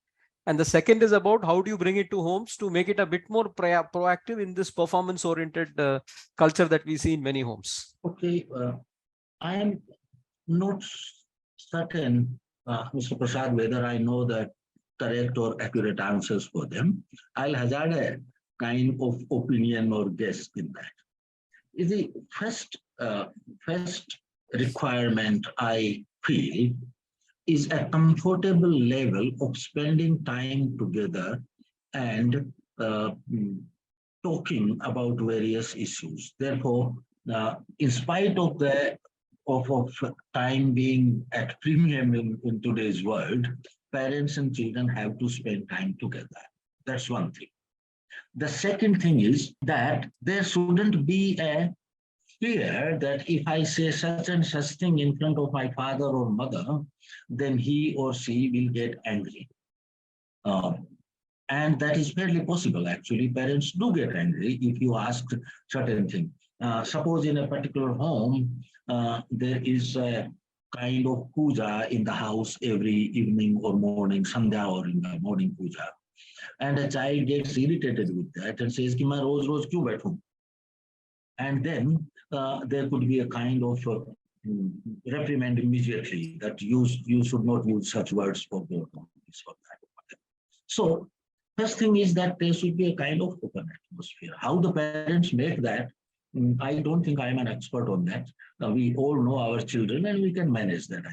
and the second is about how do you bring it to homes to make it a bit more proactive in this performance-oriented culture that we see in many homes. Okay, I am not certain, Mr. Prasad, whether I know the correct or accurate answers for them. I'll hazard a kind of opinion or guess in that. The first requirement I feel is a comfortable level of spending time together and talking about various issues. Therefore, in spite of the of time being at premium in today's world, parents and children have to spend time together. That's one thing. The second thing is that there shouldn't be a fear that if I say such and such thing in front of my father or mother, then he or she will get angry. And that is fairly possible, actually. Parents do get angry if you ask certain things. Suppose in a particular home, there is a kind of puja in the house every evening or morning, Sandhya or in the morning puja. And a child gets irritated with that and says, Ki main roz roz kyun baithun? And then there could be a kind of reprimand immediately that you should not use such words for this or that. So first thing is that there should be a kind of open atmosphere. How the parents make that, I don't think I'm an expert on that. We all know our children and we can manage that.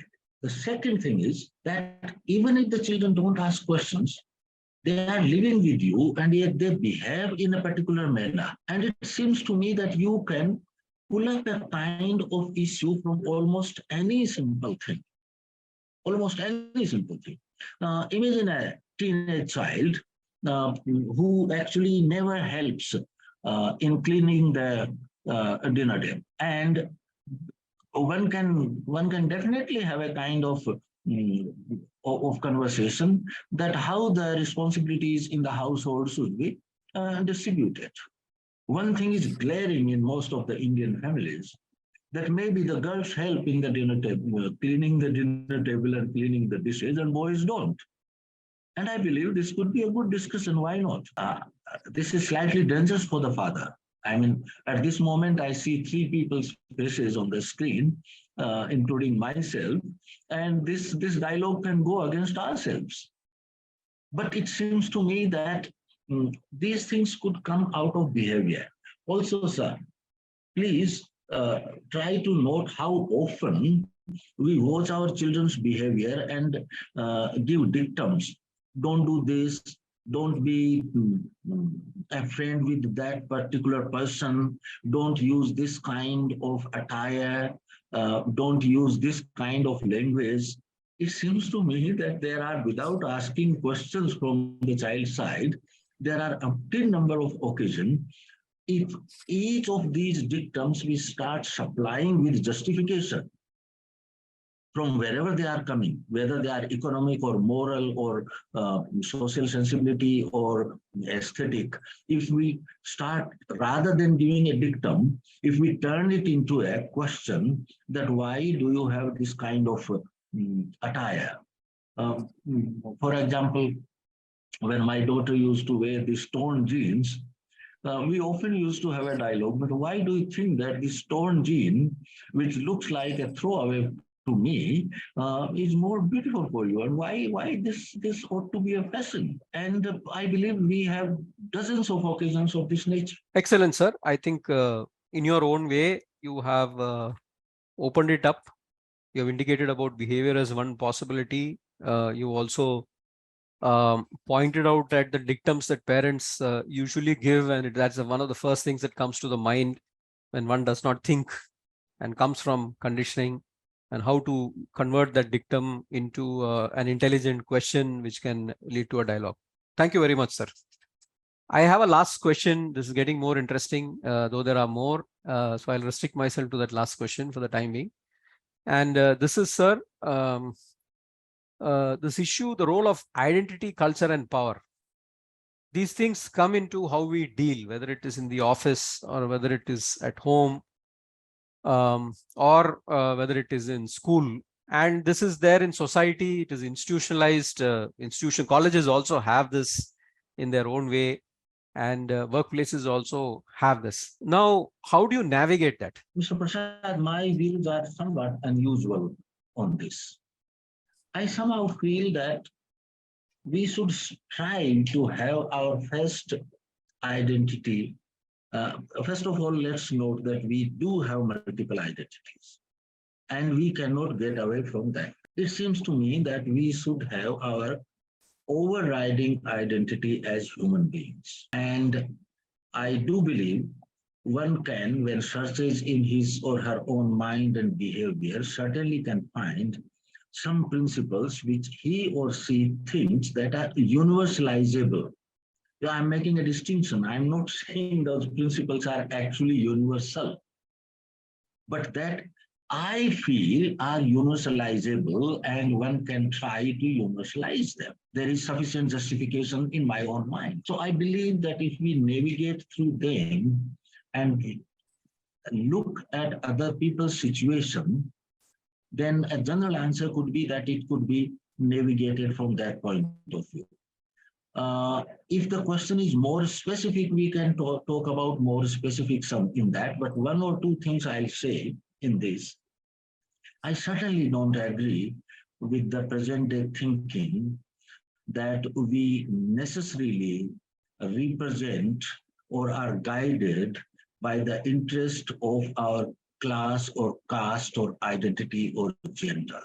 The second thing is that even if the children don't ask questions, they are living with you and yet they behave in a particular manner. And it seems to me that you can pull up a kind of issue from almost any simple thing. Almost any simple thing. Imagine a teenage child who actually never helps in cleaning the dinner table. And one can definitely have a kind of conversation that how the responsibilities in the household should be distributed. One thing is glaring in most of the Indian families, that maybe the girls help in the dinner table, cleaning the dinner table and cleaning the dishes, and boys don't. And I believe this could be a good discussion. Why not? This is slightly dangerous for the father. I mean, at this moment, I see three people's faces on the screen, including myself, and this dialogue can go against ourselves. But it seems to me that these things could come out of behavior. Also, sir, please try to note how often we watch our children's behavior and give dictums. Don't do this, don't be a friend with that particular person, don't use this kind of attire, don't use this kind of language. It seems to me that there are, without asking questions from the child's side, there are a umpteen number of occasions. If each of these dictums we start supplying with justification from wherever they are coming, whether they are economic or moral or social sensibility or aesthetic, if we start, rather than giving a dictum, if we turn it into a question that why do you have this kind of attire? For example, when my daughter used to wear these torn jeans, we often used to have a dialogue, but why do you think that this torn jean, which looks like a throwaway to me, is more beautiful for you? And why this ought to be a fashion? And I believe we have dozens of occasions of this nature. Excellent, sir. I think in your own way, you have opened it up. You have indicated about behavior as one possibility. You also pointed out that the dictums that parents usually give, and that's one of the first things that comes to the mind when one does not think and comes from conditioning, and how to convert that dictum into an intelligent question which can lead to a dialogue. Thank you very much, sir. I have a last question. This is getting more interesting, though there are more. So I'll restrict myself to that last question for the time being. And this is, sir, this issue, the role of identity, culture, and power. These things come into how we deal, whether it is in the office or whether it is at home, or whether it is in school. And this is there in society. It is institutionalized. Colleges also have this in their own way, and workplaces also have this. Now, how do you navigate that? Mr. Prasad, my views are somewhat unusual on this. I somehow feel that we should strive to have our first identity. First of all, let's note that we do have multiple identities, and we cannot get away from that. it seems to me that we should have our overriding identity as human beings. And I do believe one can, when searches in his or her own mind and behavior, certainly can find some principles which he or she thinks that are universalizable. Yeah, I'm making a distinction. I'm not saying those principles are actually universal, but that I feel are universalizable and one can try to universalize them. There is sufficient justification in my own mind. So I believe that if we navigate through them and look at other people's situation, then a general answer could be that it could be navigated from that point of view. If the question is more specific, we can talk about more specifics in that, but one or two things I'll say in this. I certainly don't agree with the present day thinking that we necessarily represent or are guided by the interest of our class or caste or identity or gender.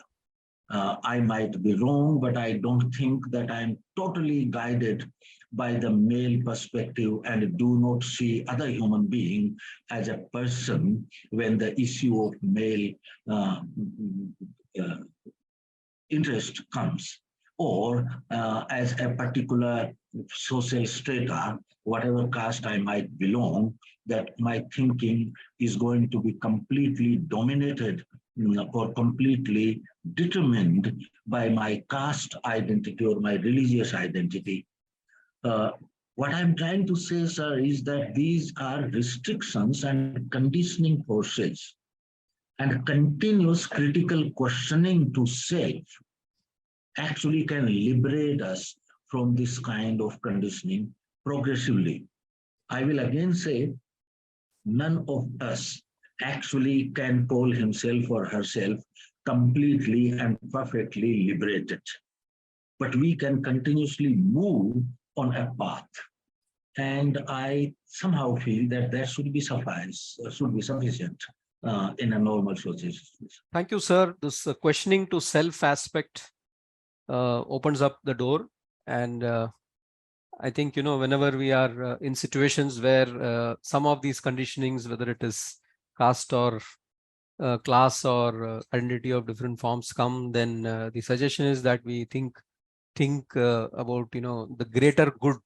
I might be wrong, but I don't think that I'm totally guided by the male perspective and do not see other human being as a person when the issue of male uh, interest comes, or as a particular social strata, whatever caste I might belong, that my thinking is going to be completely dominated or completely determined by my caste identity or my religious identity. What I'm trying to say, sir, is that these are restrictions and conditioning forces, and continuous critical questioning to self actually can liberate us from this kind of conditioning progressively. I will again say, none of us actually can call himself or herself completely and perfectly liberated. But we can continuously move on a path. And I somehow feel that that should be sufficient in a normal social situation. Thank you, sir. This questioning to self aspect opens up the door. And I think, whenever we are in situations where some of these conditionings, whether it is caste or class or identity of different forms come, then the suggestion is that we think about, the greater good,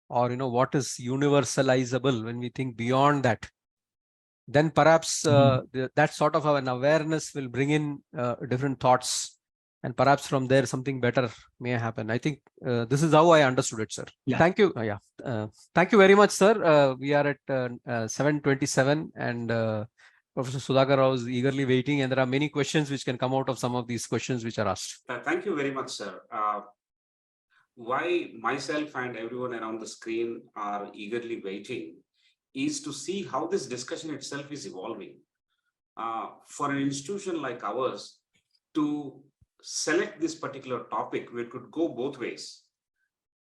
or, what is universalizable. When we think beyond that, then perhaps that sort of an awareness will bring in different thoughts, and perhaps from there something better may happen. I think this is how I understood it, sir. Yeah. Thank you. Thank you very much, sir. We are at 7:27, and Professor Sudhakar was eagerly waiting, and there are many questions which can come out of some of these questions which are asked. Thank you very much, sir. Why myself and everyone around the screen are eagerly waiting is to see how this discussion itself is evolving. For an institution like ours to select this particular topic, we could go both ways.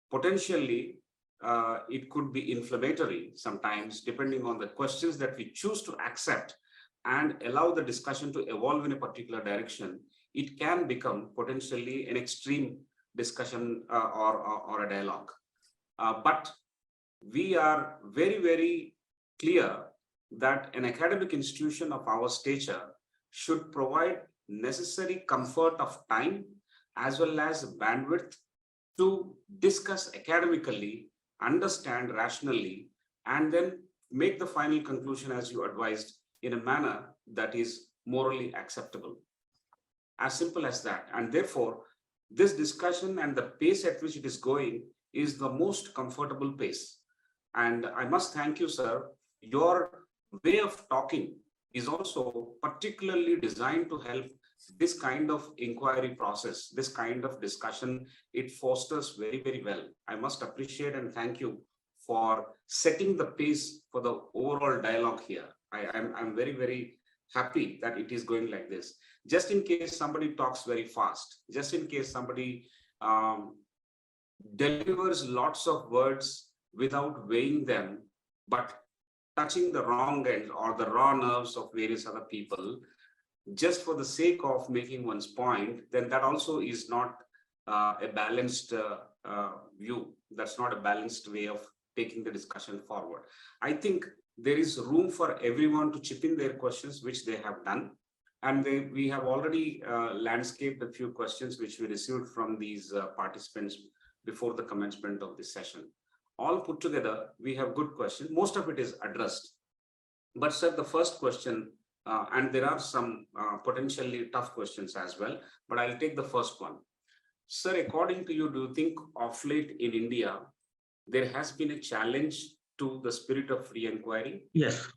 Potentially, it could be inflammatory sometimes, depending on the questions that we choose to accept and allow the discussion to evolve in a particular direction. It can become potentially an extreme discussion or a dialogue. But we are very, very clear that an academic institution of our stature should provide necessary comfort of time as well as bandwidth to discuss academically, understand rationally, and then make the final conclusion as you advised in a manner that is morally acceptable. As simple as that. And therefore, this discussion and the pace at which it is going is the most comfortable pace. And I must thank you, sir. Your way of talking is also particularly designed to help this kind of inquiry process, this kind of discussion. It fosters very, very well. I must appreciate and thank you for setting the pace for the overall dialogue here. I'm very, very happy that it is going like this. Just in case somebody talks very fast, just in case somebody delivers lots of words without weighing them, but touching the wrong end or the raw nerves of various other people, just for the sake of making one's point, then that also is not a balanced view. That's not a balanced way of taking the discussion forward. I think there is room for everyone to chip in their questions, which they have done. And we have already landscaped a few questions which we received from these participants before the commencement of this session. All put together, we have good questions. Most of it is addressed. But sir, the first question, and there are some potentially tough questions as well, but I'll take the first one. Sir, according to you, do you think of late in India, there has been a challenge to the spirit of free inquiry? Yes.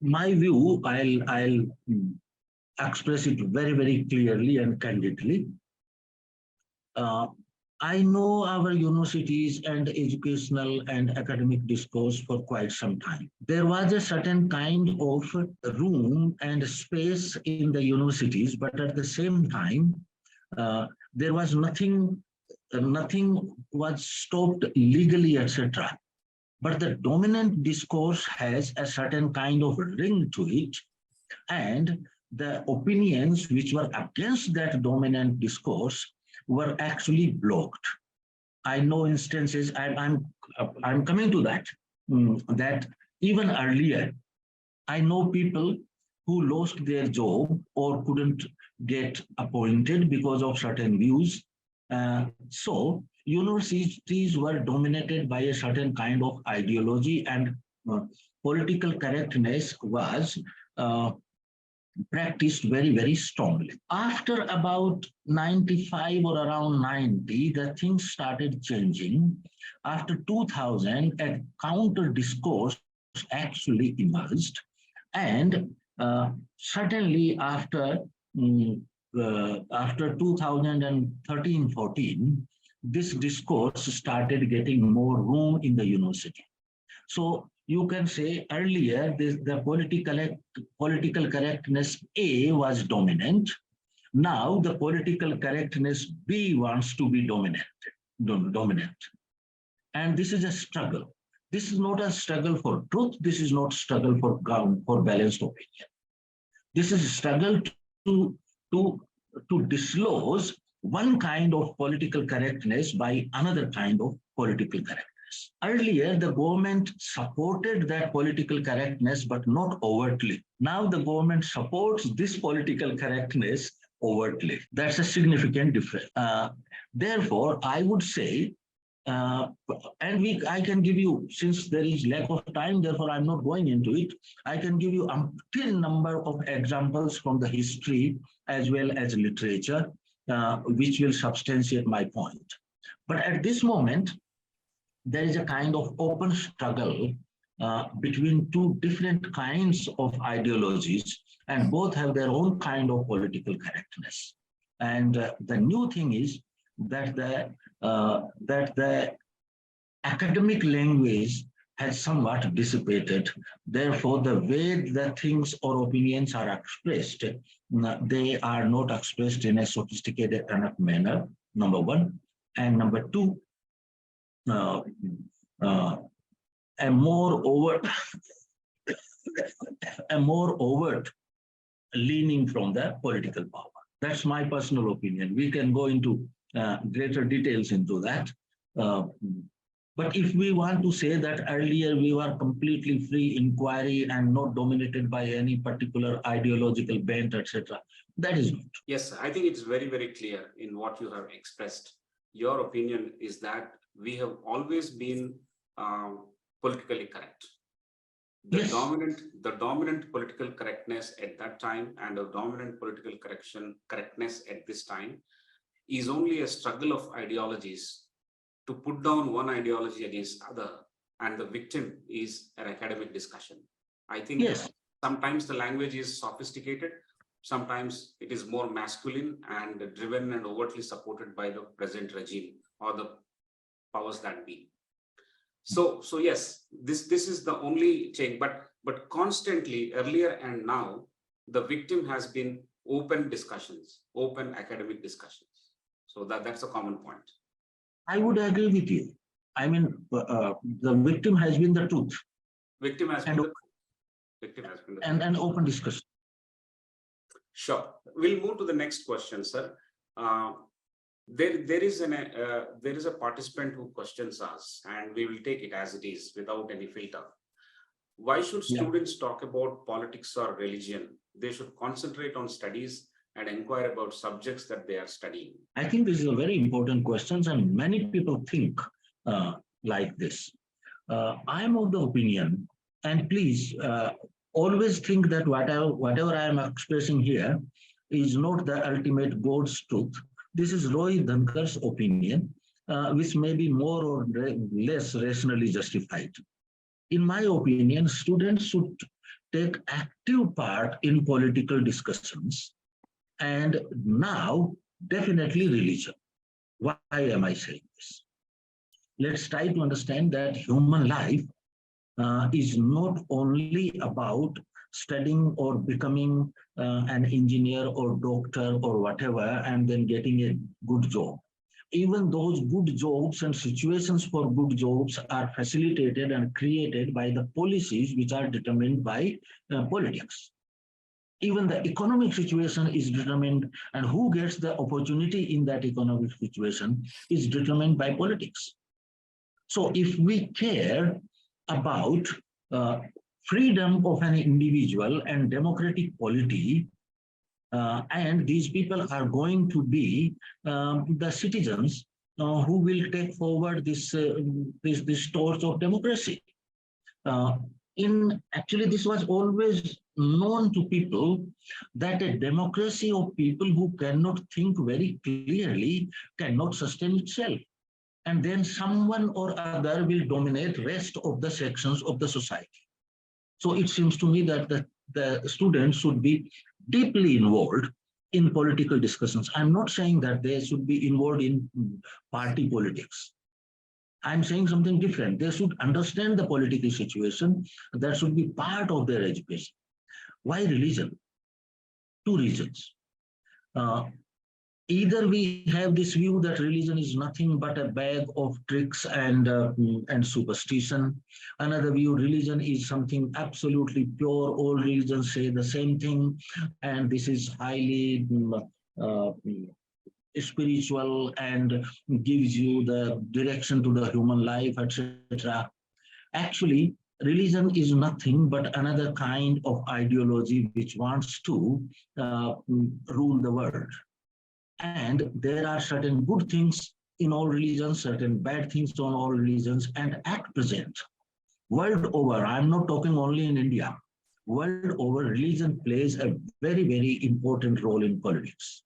My view, I'll express it very, very clearly and candidly. I know our universities and educational and academic discourse for quite some time. There was a certain kind of room and space in the universities, but at the same time, there was nothing was stopped legally, etc. But the dominant discourse has a certain kind of ring to it, and the opinions which were against that dominant discourse were actually blocked. I know instances, I'm coming to that, that even earlier, I know people who lost their job or couldn't get appointed because of certain views. So universities were dominated by a certain kind of ideology, and political correctness was practiced very, very strongly. After about 95 or around 90, the things started changing. After 2000, a counter discourse actually emerged. And certainly after 2013-14, this discourse started getting more room in the university. So you can say earlier, the political correctness A was dominant. Now the political correctness B wants to be dominant. And this is a struggle. This is not a struggle for truth. This is not a struggle for balanced opinion. This is a struggle to dislodge one kind of political correctness by another kind of political correctness. Earlier, the government supported that political correctness, but not overtly. Now the government supports this political correctness overtly. That's a significant difference. Therefore, I would say, I can give you, since there is lack of time, therefore I'm not going into it, I can give you until number of examples from the history as well as literature, which will substantiate my point. But at this moment, there is a kind of open struggle between two different kinds of ideologies, and both have their own kind of political correctness. And the new thing is that the academic language has somewhat dissipated. Therefore, the way the things or opinions are expressed, they are not expressed in a sophisticated enough manner, number one. And number two, a more overt leaning from the political power. That's my personal opinion. We can go into greater details into that. But if we want to say that earlier we were completely free inquiry and not dominated by any particular ideological bent, etc., that is not. Yes, I think it's very, very clear in what you have expressed. Your opinion is that we have always been politically correct. The dominant political correctness at that time and the dominant political correctness at this time is only a struggle of ideologies to put down one ideology against other, and the victim is an academic discussion. I think sometimes the language is sophisticated, sometimes it is more masculine and driven and overtly supported by the present regime or the powers that be. So yes, this is the only change, but constantly earlier and now, the victim has been open discussions, open academic discussions. So that's a common point. I would agree with you. I mean, the victim has been the truth. Victim has been the truth. And an open discussion. Sure. We'll move to the next question, sir. There is a participant who questions us, and we will take it as it is without any filter. Why should students talk about politics or religion? They should concentrate on studies and inquire about subjects that they are studying. I think this is a very important question, and many people think like this. I am of the opinion, and please always think that whatever I am expressing here is not the ultimate God's truth. This is Rohit Dhankar's opinion, which may be more or less rationally justified. In my opinion, students should take active part in political discussions, and now definitely religion. Why am I saying this? Let's try to understand that human life is not only about studying or becoming an engineer or doctor or whatever, and then getting a good job. Even those good jobs and situations for good jobs are facilitated and created by the policies which are determined by politics. Even the economic situation is determined, and who gets the opportunity in that economic situation is determined by politics. So if we care about freedom of an individual and democratic polity, and these people are going to be the citizens who will take forward this torch of democracy. Actually, this was always known to people that a democracy of people who cannot think very clearly cannot sustain itself. And then someone or other will dominate rest of the sections of the society. So it seems to me that the students should be deeply involved in political discussions. I'm not saying that they should be involved in party politics. I'm saying something different. They should understand the political situation. That should be part of their education. Why religion? Two reasons. Either we have this view that religion is nothing but a bag of tricks and superstition. Another view, religion is something absolutely pure. All religions say the same thing, and this is highly spiritual and gives you the direction to the human life, etc. Actually, religion is nothing but another kind of ideology which wants to rule the world. And there are certain good things in all religions, certain bad things on all religions, and at present, world over, I'm not talking only in India, world over, religion plays a very, very important role in politics.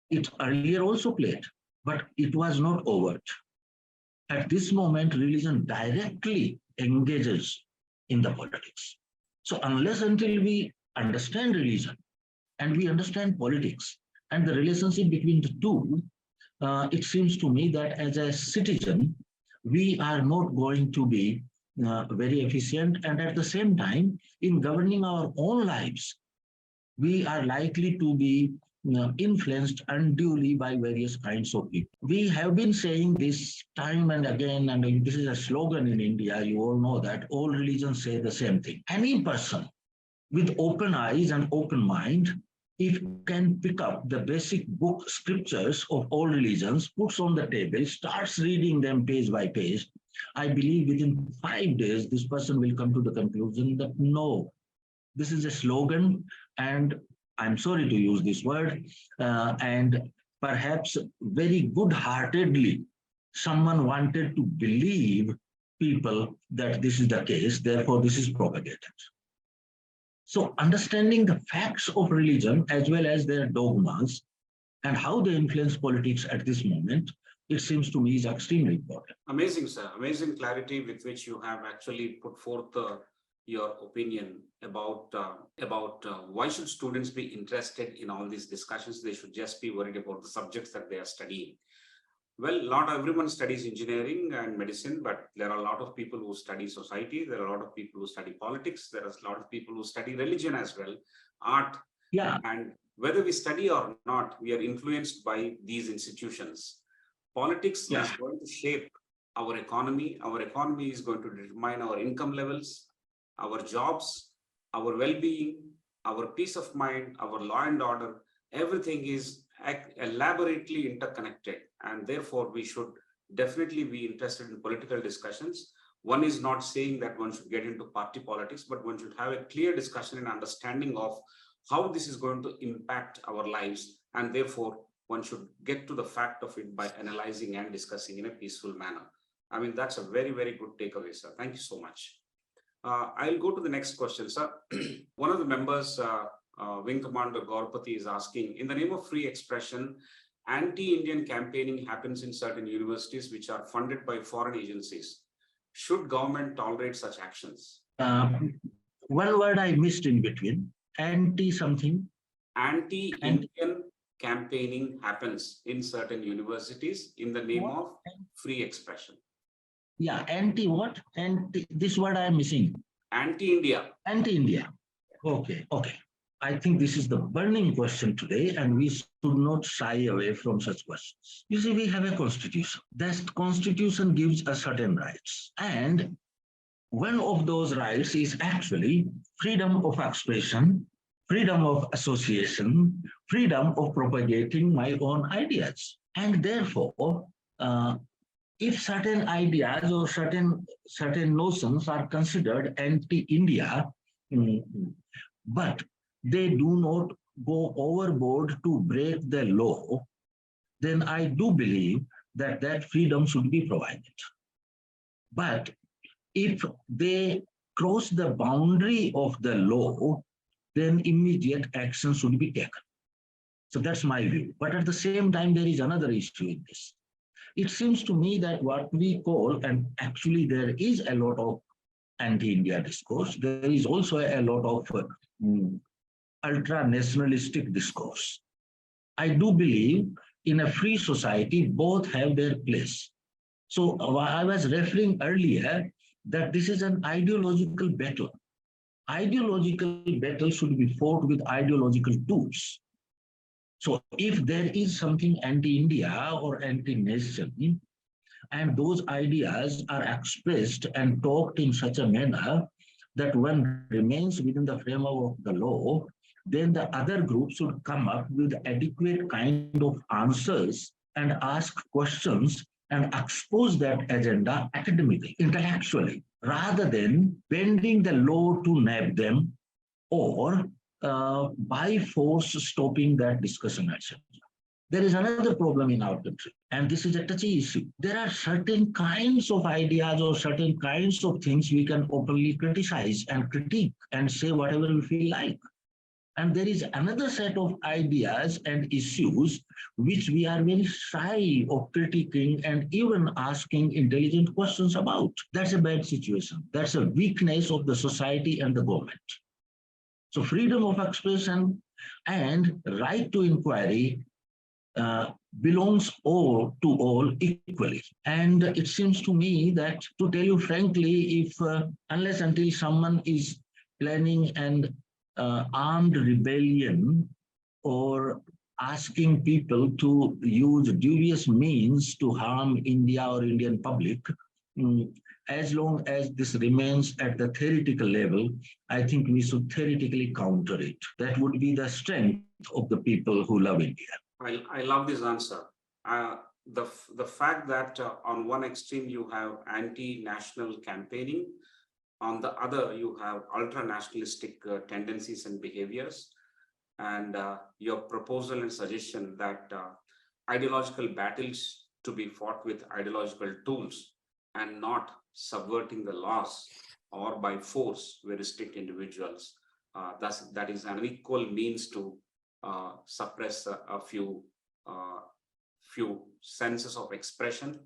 It earlier also played, but it was not overt. At this moment, religion directly engages in the politics. So unless until we understand religion and we understand politics and the relationship between the two, it seems to me that as a citizen, we are not going to be very efficient. And at the same time, in governing our own lives, we are likely to be influenced unduly by various kinds of people. We have been saying this time and again, and this is a slogan in India, you all know that all religions say the same thing. Any person with open eyes and open mind, if can pick up the basic book scriptures of all religions, puts on the table, starts reading them page by page, I believe within 5 days, this person will come to the conclusion that no, this is a slogan, and I'm sorry to use this word, and perhaps very good-heartedly, someone wanted to believe people that this is the case, therefore this is propagated. So understanding the facts of religion as well as their dogmas and how they influence politics at this moment, it seems to me is extremely important. Amazing, sir. Amazing clarity with which you have actually put forth your opinion about why should students be interested in all these discussions. They should just be worried about the subjects that they are studying. Well, not everyone studies engineering and medicine, but there are a lot of people who study society. There are a lot of people who study politics. There are a lot of people who study religion as well, art. Yeah. And whether we study or not, we are influenced by these institutions. Politics is going to shape our economy. Our economy is going to determine our income levels, our jobs, our well-being, our peace of mind, our law and order, everything is elaborately interconnected. And therefore, we should definitely be interested in political discussions. One is not saying that one should get into party politics, but one should have a clear discussion and understanding of how this is going to impact our lives. And therefore, one should get to the fact of it by analyzing and discussing in a peaceful manner. I mean, that's a very, very good takeaway, sir. Thank you so much. I'll go to the next question, sir. One of the members, Wing Commander Gaurpati, is asking, in the name of free expression, anti-Indian campaigning happens in certain universities which are funded by foreign agencies. Should government tolerate such actions? One word I missed in between, anti-something. Anti-Indian campaigning happens in certain universities in the name of free expression. Yeah, anti what? Anti, this word I am missing. Anti-India. Anti-India. Okay, okay. I think this is the burning question today, and we should not shy away from such questions. You see, we have a constitution. That constitution gives us certain rights. And one of those rights is actually freedom of expression, freedom of association, freedom of propagating my own ideas. And therefore, if certain ideas or certain notions are considered anti-India, but they do not go overboard to break the law, then I do believe that that freedom should be provided. But if they cross the boundary of the law, then immediate action should be taken. So that's my view. But at the same time, there is another issue in this. It seems to me that what we call, and actually there is a lot of anti-India discourse, there is also a lot of ultra-nationalistic discourse. I do believe in a free society, both have their place. So I was referring earlier that this is an ideological battle. Ideological battle should be fought with ideological tools. So if there is something anti-India or anti-nation, and those ideas are expressed and talked in such a manner that one remains within the framework of the law, then the other group should come up with adequate kind of answers and ask questions and expose that agenda academically, intellectually, rather than bending the law to nab them or by force stopping that discussion, etc. There is another problem in our country, and this is a touchy issue. There are certain kinds of ideas or certain kinds of things we can openly criticize and critique and say whatever we feel like. And there is another set of ideas and issues which we are very shy of critiquing and even asking intelligent questions about. That's a bad situation. That's a weakness of the society and the government. So freedom of expression and right to inquiry belongs to all equally. And it seems to me that, to tell you frankly, if unless until someone is planning an armed rebellion or asking people to use dubious means to harm India or Indian public, as long as this remains at the theoretical level, I think we should theoretically counter it. That would be the strength of the people who love India. I love this answer. The fact that on one extreme you have anti-national campaigning, on the other you have ultra-nationalistic tendencies and behaviors, and your proposal and suggestion that ideological battles to be fought with ideological tools and not subverting the laws or by force we restrict individuals. That is an equal means to suppress a few senses of expression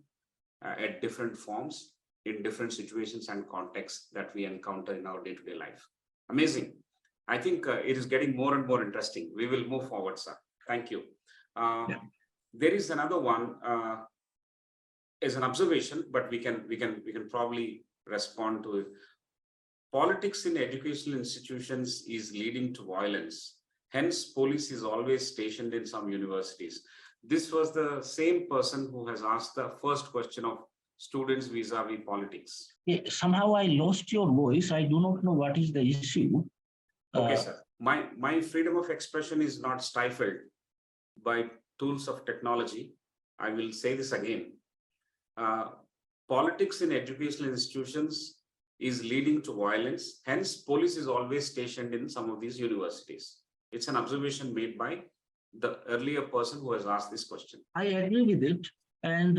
at different forms in different situations and contexts that we encounter in our day-to-day life. Amazing. I think it is getting more and more interesting. We will move forward, sir. Thank you. There is another one as an observation, but we can probably respond to it. Politics in educational institutions is leading to violence. Hence, police is always stationed in some universities. This was the same person who has asked the first question of students vis-a-vis politics. Somehow I lost your voice. I do not know what is the issue. Okay, sir. my freedom of expression is not stifled by tools of technology. I will say this again. Politics in educational institutions is leading to violence. Hence, police is always stationed in some of these universities. It's an observation made by the earlier person who has asked this question. I agree with it. And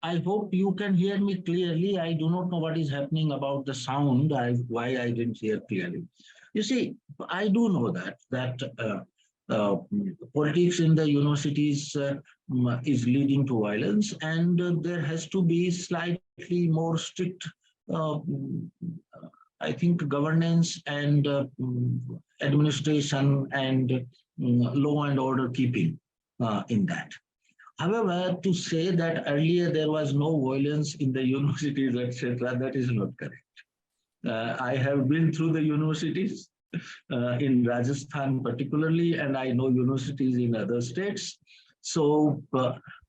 I hope you can hear me clearly. I do not know what is happening about the sound, why I didn't hear clearly. You see, I do know that politics in the universities is leading to violence, and there has to be slightly more strict, I think, governance and administration and law and order keeping in that. However, to say that earlier there was no violence in the universities, etc., that is not correct. I have been through the universities in Rajasthan particularly, and I know universities in other states. So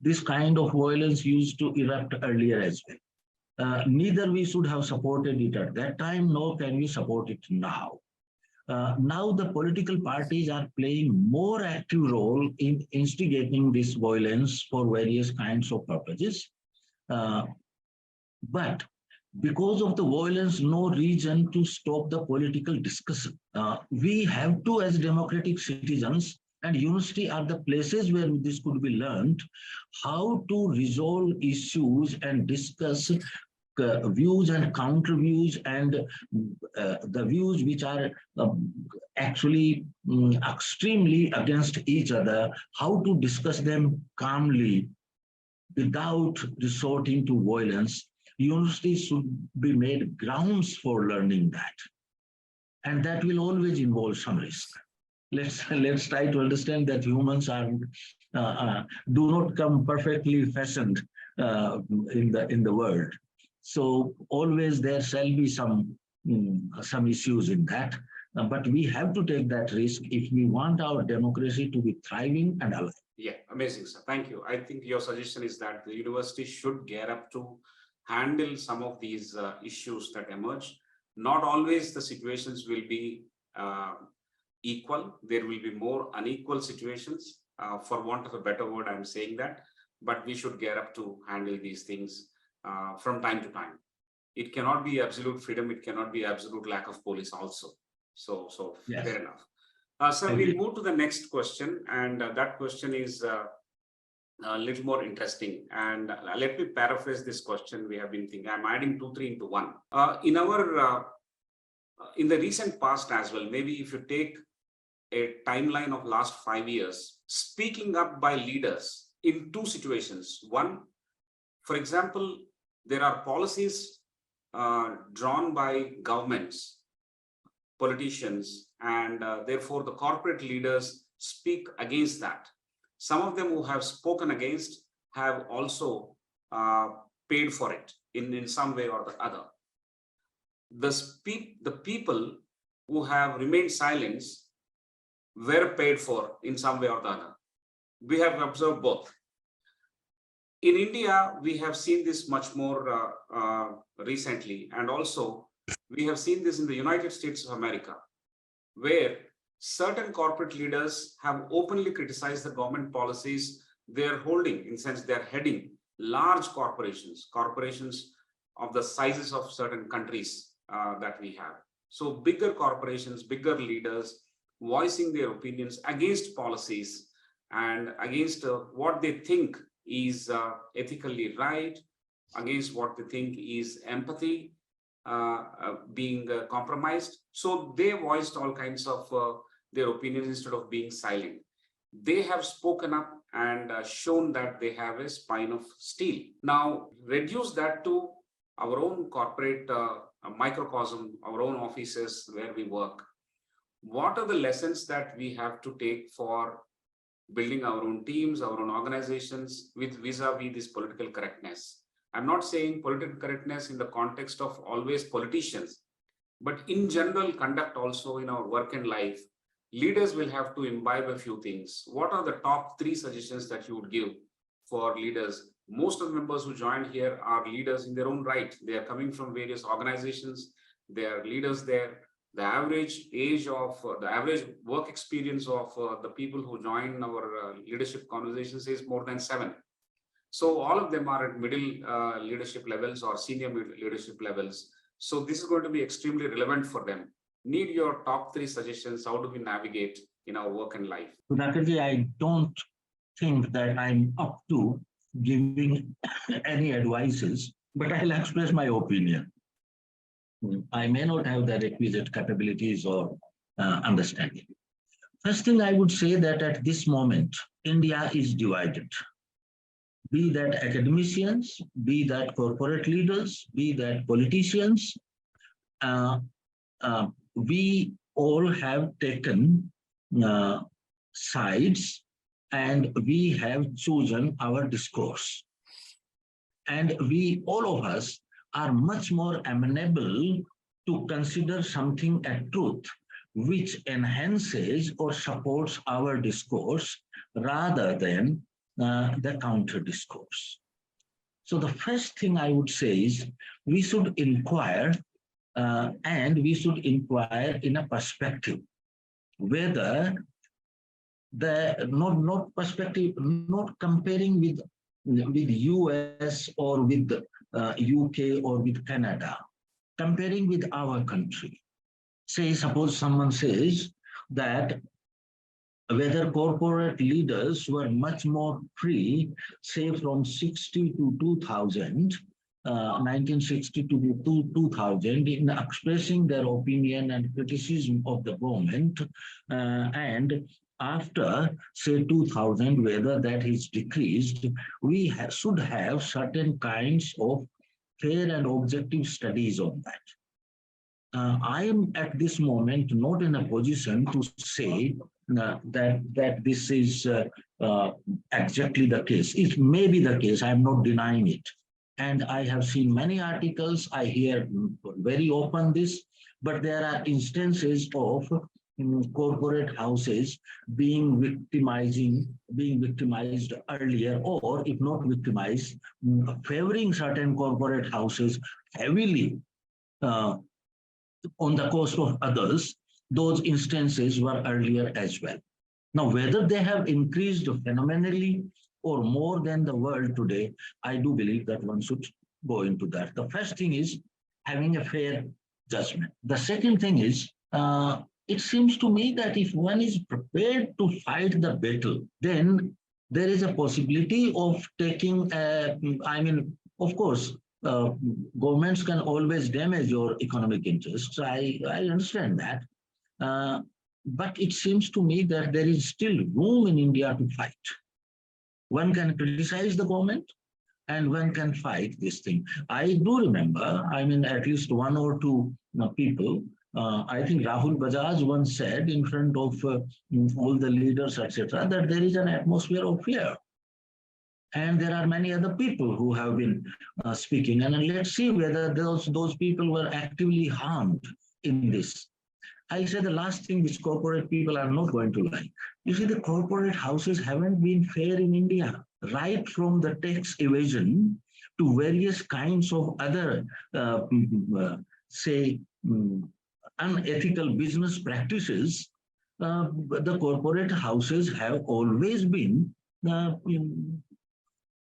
this kind of violence used to erupt earlier as well. Neither we should have supported it at that time, nor can we support it now. Now the political parties are playing more active role in instigating this violence for various kinds of purposes. But because of the violence, no reason to stop the political discussion. We have to, as democratic citizens, and university are the places where this could be learned, how to resolve issues and discuss views and counter views, and the views which are actually extremely against each other, how to discuss them calmly without resorting to violence. Universities should be made grounds for learning that. And that will always involve some risk. Let's try to understand that humans are do not come perfectly fashioned in the world. So always there shall be some issues in that, but we have to take that risk if we want our democracy to be thriving and alive. Yeah, amazing, sir. Thank you. I think your suggestion is that the university should gear up to handle some of these issues that emerge. Not always the situations will be equal. There will be more unequal situations. For want of a better word, I'm saying that. But we should gear up to handle these things from time to time. It cannot be absolute freedom. It cannot be absolute lack of police also. So yes. Fair enough. Sir, we'll move to the next question. And that question is a little more interesting. And let me paraphrase this question. We have been thinking, I'm adding 2, 3 into 1. In the recent past as well, maybe if you take a timeline of last 5 years, speaking up by leaders in 2 situations. One, for example, there are policies drawn by governments, politicians, and therefore the corporate leaders speak against that. Some of them who have spoken against have also paid for it in some way or the other. The people who have remained silent were paid for in some way or the other. We have observed both. In India, we have seen this much more recently, and also we have seen this in the United States of America, where certain corporate leaders have openly criticized the government policies they're holding, in the sense they're heading large corporations of the sizes of certain countries that we have. So bigger corporations, bigger leaders voicing their opinions against policies and against what they think is ethically right, against what they think is empathy being compromised. So they voiced all kinds of their opinions instead of being silent. They have spoken up and shown that they have a spine of steel. Now, reduce that to our own corporate microcosm, our own offices where we work. What are the lessons that we have to take for building our own teams, our own organizations with vis-a-vis this political correctness? I'm not saying political correctness in the context of always politicians, but in general conduct also in our work and life. Leaders will have to imbibe a few things. What are the top 3 suggestions that you would give for leaders? Most of the members who joined here are leaders in their own right. They are coming from various organizations. They are leaders there. the average age of the average work experience of the people who join our leadership conversations is more than 7. So all of them are at middle leadership levels or senior leadership levels. So this is going to be extremely relevant for them. Need your top 3 suggestions. How do we navigate in our work and life? Sudhakar, I don't think that I'm up to giving any advices, but I'll express my opinion. I may not have the requisite capabilities or understanding. First thing I would say that at this moment, India is divided. Be that academicians, be that corporate leaders, be that politicians, we all have taken sides and we have chosen our discourse. And we, all of us, are much more amenable to consider something a truth which enhances or supports our discourse rather than the counter discourse. So the first thing I would say is we should inquire and we should inquire in a perspective, whether the not perspective, not comparing with US or with UK or with Canada, comparing with our country. Say, suppose someone says that whether corporate leaders were much more free, say from 60 to 2000, 1960 to 2000, in expressing their opinion and criticism of the government, and after, say, 2000, whether that is decreased, we should have certain kinds of fair and objective studies on that. I am at this moment not in a position to say that this is exactly the case. It may be the case, I am not denying it. And I have seen many articles, I hear very often this, but there are instances of corporate houses being victimized earlier, or if not victimized, favoring certain corporate houses heavily on the cost of others. Those instances were earlier as well. Now, whether they have increased phenomenally or more than the world today, I do believe that one should go into that. The first thing is having a fair judgment. The second thing is, it seems to me that if one is prepared to fight the battle, then there is a possibility of taking, of course, governments can always damage your economic interests. I understand that. But it seems to me that there is still room in India to fight. One can criticize the government and one can fight this thing. I do remember, at least one or two people, I think Rahul Bajaj once said in front of all the leaders, etc., that there is an atmosphere of fear. And there are many other people who have been speaking. And let's see whether those people were actively harmed in this. I'll say the last thing which corporate people are not going to like. You see, the corporate houses haven't been fair in India, right from the tax evasion to various kinds of other, unethical business practices. The corporate houses have always been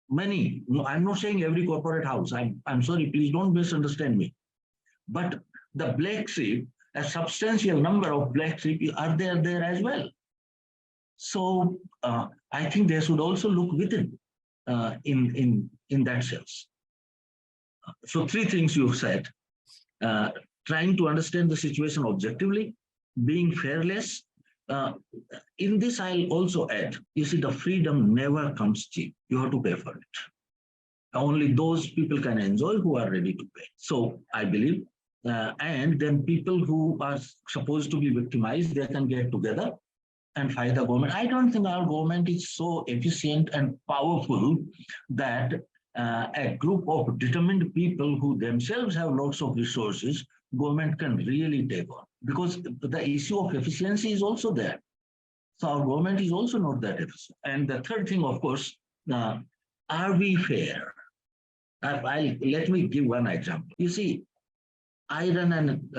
many. I'm not saying every corporate house. I'm sorry, please don't misunderstand me. But the black sheep, a substantial number of black sheep are there as well. So I think they should also look within in that sense. So 3 things you've said: trying to understand the situation objectively, being fearless. In this, I'll also add, you see, the freedom never comes cheap. You have to pay for it. Only those people can enjoy who are ready to pay. So I believe, and then people who are supposed to be victimized, they can get together and fight the government. I don't think our government is so efficient and powerful that a group of determined people who themselves have lots of resources, government can really take on. Because the issue of efficiency is also there. So our government is also not that efficient. And the third thing, of course, are we fair? Let me give one example. You see, I run an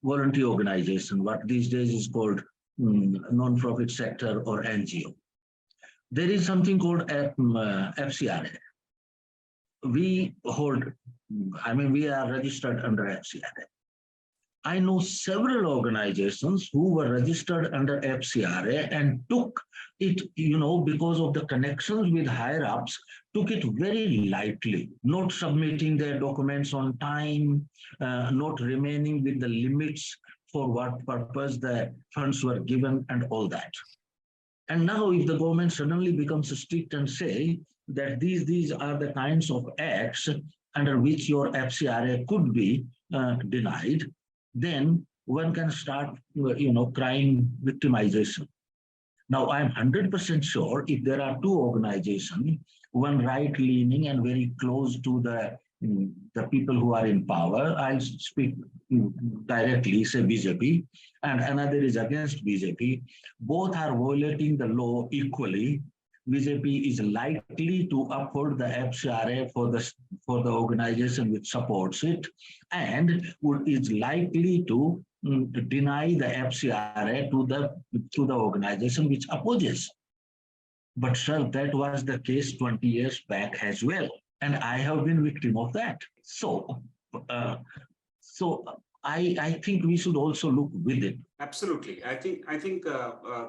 voluntary organization, what these days is called non-profit sector or NGO. There is something called FCRA. We hold, we are registered under FCRA. I know several organizations who were registered under FCRA and took it, because of the connections with higher ups, took it very lightly, not submitting their documents on time, not remaining with the limits for what purpose the funds were given and all that. And now if the government suddenly becomes strict and say that these are the kinds of acts under which your FCRA could be denied, then one can start, crime victimization. Now, I'm 100% sure if there are two organizations, one right-leaning and very close to the people who are in power, I'll speak directly, say BJP, and another is against BJP, both are violating the law equally. BJP is likely to uphold the FCRA for the organization which supports it, and is likely to deny the FCRA to the organization which opposes. But sir, that was the case 20 years back as well, and I have been victim of that. So I think we should also look with it. Absolutely. I think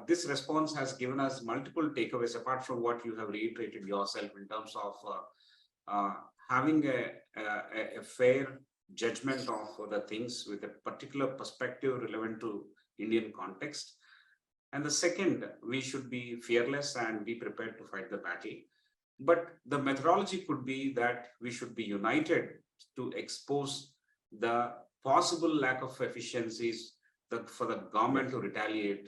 this response has given us multiple takeaways apart from what you have reiterated yourself in terms of having a fair judgment of the things with a particular perspective relevant to Indian context. And the second, we should be fearless and be prepared to fight the battle. But the methodology could be that we should be united to expose the possible lack of efficiencies for the government to retaliate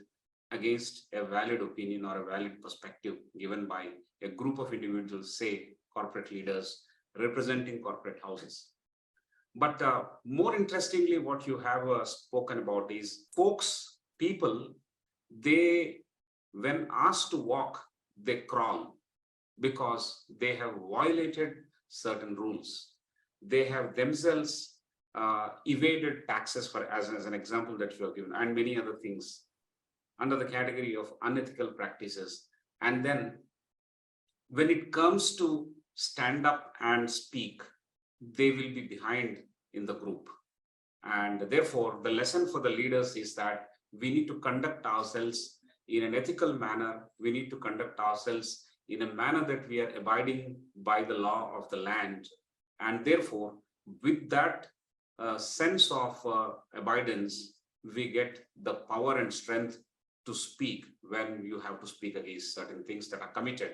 against a valid opinion or a valid perspective given by a group of individuals, say corporate leaders representing corporate houses. But more interestingly, what you have spoken about is people, when asked to walk, they crawl because they have violated certain rules. They have themselves evaded taxes, as an example that you have given, and many other things under the category of unethical practices. And then when it comes to stand up and speak, they will be behind in the group. And therefore, the lesson for the leaders is that we need to conduct ourselves in an ethical manner. We need to conduct ourselves in a manner that we are abiding by the law of the land. And therefore, with that sense of abidance, we get the power and strength to speak when you have to speak against certain things that are committed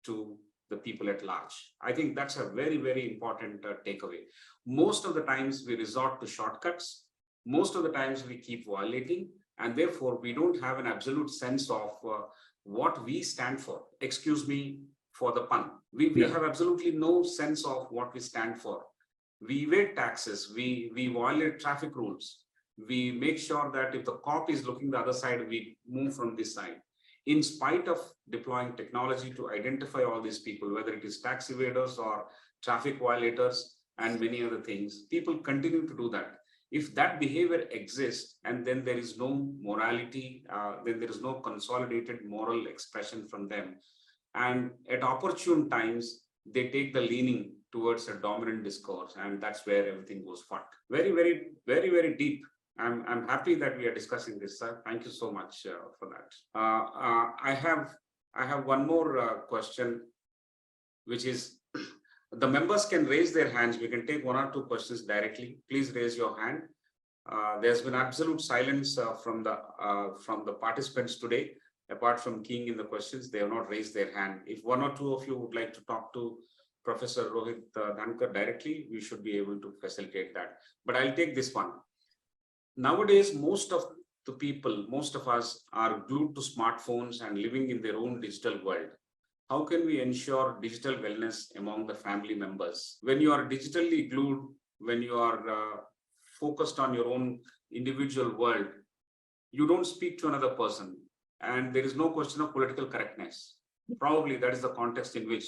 to the people at large. I think that's a very, very important takeaway. Most of the times we resort to shortcuts. Most of the times we keep violating, and therefore we don't have an absolute sense of what we stand for. Excuse me for the pun. We have absolutely no sense of what we stand for. We evade taxes, we violate traffic rules. We make sure that if the cop is looking the other side, we move from this side. In spite of deploying technology to identify all these people, whether it is tax evaders or traffic violators and many other things, people continue to do that. If that behavior exists and then there is no morality, then there is no consolidated moral expression from them. And at opportune times, they take the leaning towards a dominant discourse, and that's where everything goes fuck. Very, very, very, very deep. I'm happy that we are discussing this, sir. Thank you so much for that. I have one more question, which is the members can raise their hands. We can take one or two questions directly. Please raise your hand. There's been absolute silence from the participants today. Apart from keying in the questions, they have not raised their hand. If one or two of you would like to talk to Professor Rohit Dhankar directly, we should be able to facilitate that. But I'll take this one. Nowadays, most of the people, most of us are glued to smartphones and living in their own digital world. How can we ensure digital wellness among the family members? When you are digitally glued, when you are focused on your own individual world, you don't speak to another person. And there is no question of political correctness. Probably that is the context in which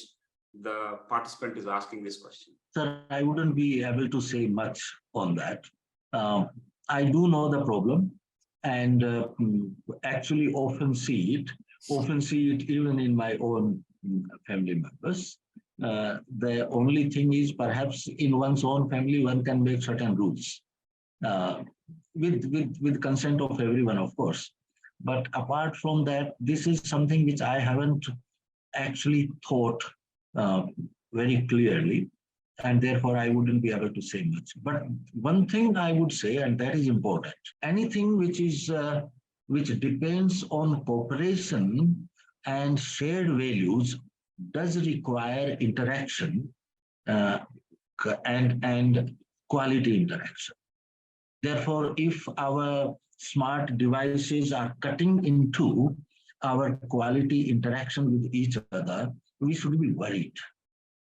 the participant is asking this question. Sir, I wouldn't be able to say much on that. I do know the problem, and actually often see it even in my own family members. The only thing is perhaps in one's own family, one can make certain rules with consent of everyone, of course. But apart from that, this is something which I haven't actually thought uh, very clearly, and therefore I wouldn't be able to say much. But one thing I would say, and that is important, anything which depends on cooperation and shared values does require interaction and quality interaction. Therefore, if our smart devices are cutting into our quality interaction with each other, we should be worried.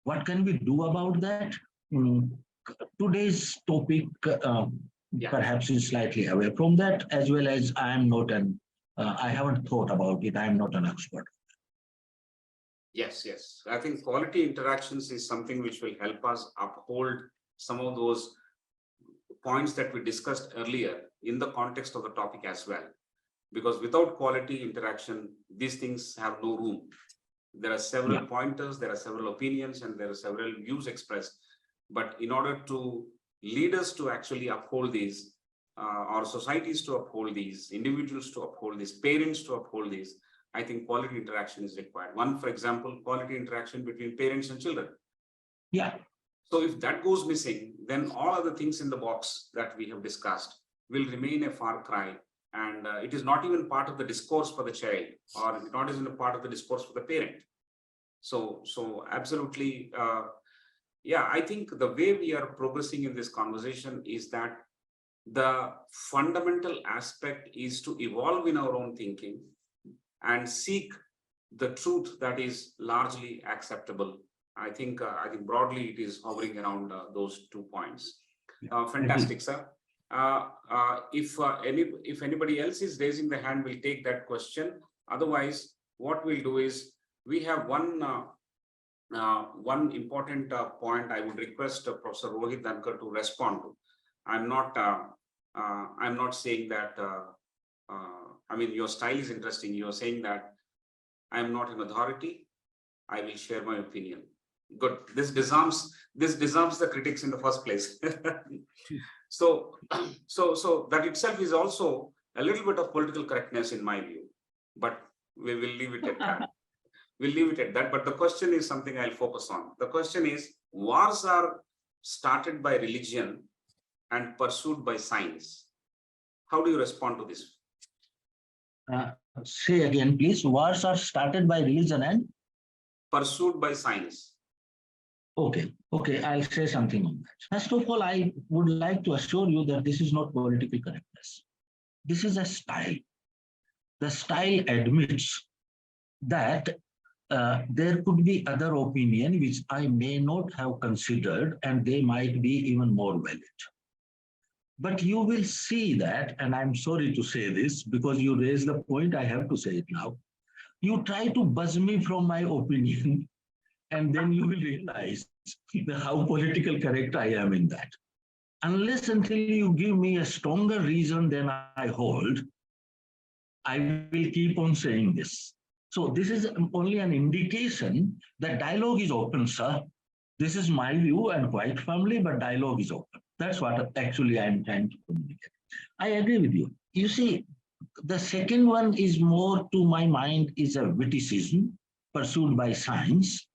What can we do about that? Today's topic perhaps is slightly away from that, as well as I am not I haven't thought about it. I am not an expert. Yes, yes. I think quality interactions is something which will help us uphold some of those points that we discussed earlier in the context of the topic as well. Because without quality interaction, these things have no room. There are several pointers, there are several opinions, and there are several views expressed. But in order to lead us to actually uphold these, our societies to uphold these, individuals to uphold these, parents to uphold these, I think quality interaction is required. One, for example, quality interaction between parents and children. Yeah. So if that goes missing, then all other things in the box that we have discussed will remain a far cry. And it is not even part of the discourse for the child, or not even a part of the discourse for the parent. So absolutely, yeah, I think the way we are progressing in this conversation is that the fundamental aspect is to evolve in our own thinking and seek the truth that is largely acceptable. I think broadly it is hovering around those 2 points. Fantastic, sir. If anybody else is raising the hand, we'll take that question. Otherwise, what we'll do is we have one important point I would request Professor Rohit Dhankar to respond to. I'm not saying that. I mean, your style is interesting. You're saying that I'm not an authority. I will share my opinion. Good. This disarms the critics in the first place. So that itself is also a little bit of political correctness in my view, but we will leave it at that. We'll leave it at that. But the question is something I'll focus on. The question is, wars are started by religion and pursued by science. How do you respond to this? Say again, please. Wars are started by religion and pursued by science. Okay, I'll say something on that. First of all, I would like to assure you that this is not political correctness. This is a style. The style admits that there could be other opinion which I may not have considered, and they might be even more valid. But you will see that, and I'm sorry to say this because you raised the point, I have to say it now. You try to buzz me from my opinion, and then you will realize how political correct I am in that. Unless until you give me a stronger reason than I hold, I will keep on saying this. So this is only an indication that dialogue is open, sir. This is my view and quite firmly, but dialogue is open. That's what actually I'm trying to communicate. I agree with you. You see, the second one is more to my mind is a witticism pursued by science.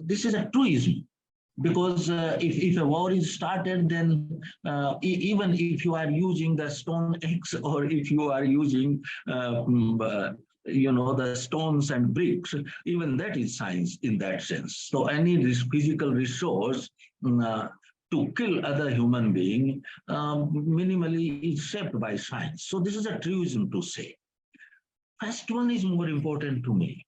This is a truism, because if a war is started, then even if you are using the stone X, or if you are using the stones and bricks, even that is science in that sense. So any physical resource to kill other human being minimally is shaped by science. So this is a truism to say. First one is more important to me.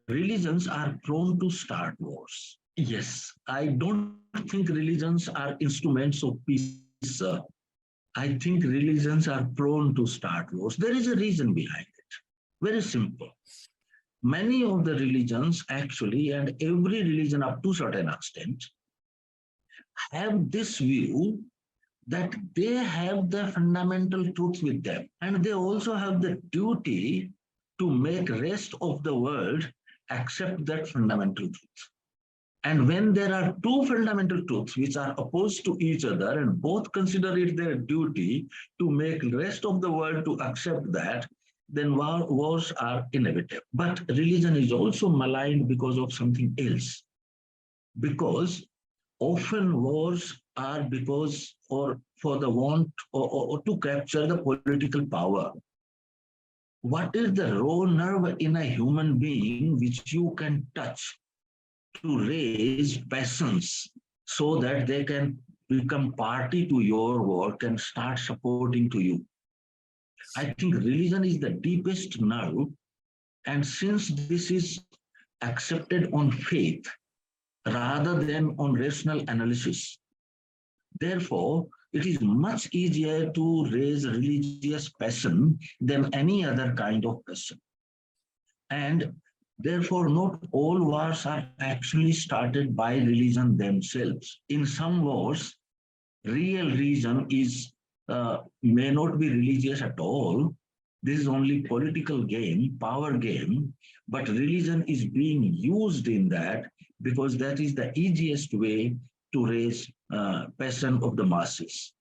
Religions are prone to start wars. Yes, I don't think religions are instruments of peace, sir. I think religions are prone to start wars. There is a reason behind it. Very simple. Many of the religions actually, and every religion up to a certain extent, have this view that they have the fundamental truth with them. And they also have the duty to make rest of the world accept that fundamental truth. And when there are two fundamental truths which are opposed to each other and both consider it their duty to make the rest of the world to accept that, then wars are inevitable. But religion is also maligned because of something else. Because often wars are because or for the want or to capture the political power. What is the raw nerve in a human being which you can touch to raise passions so that they can become party to your work and start supporting to you? I think religion is the deepest nerve, and since this is accepted on faith rather than on rational analysis, therefore, it is much easier to raise religious passion than any other kind of passion. And therefore, not all wars are actually started by religion themselves. In some wars, real reason is may not be religious at all. This is only political game, power game, but religion is being used in that because that is the easiest way to raise passion of the masses.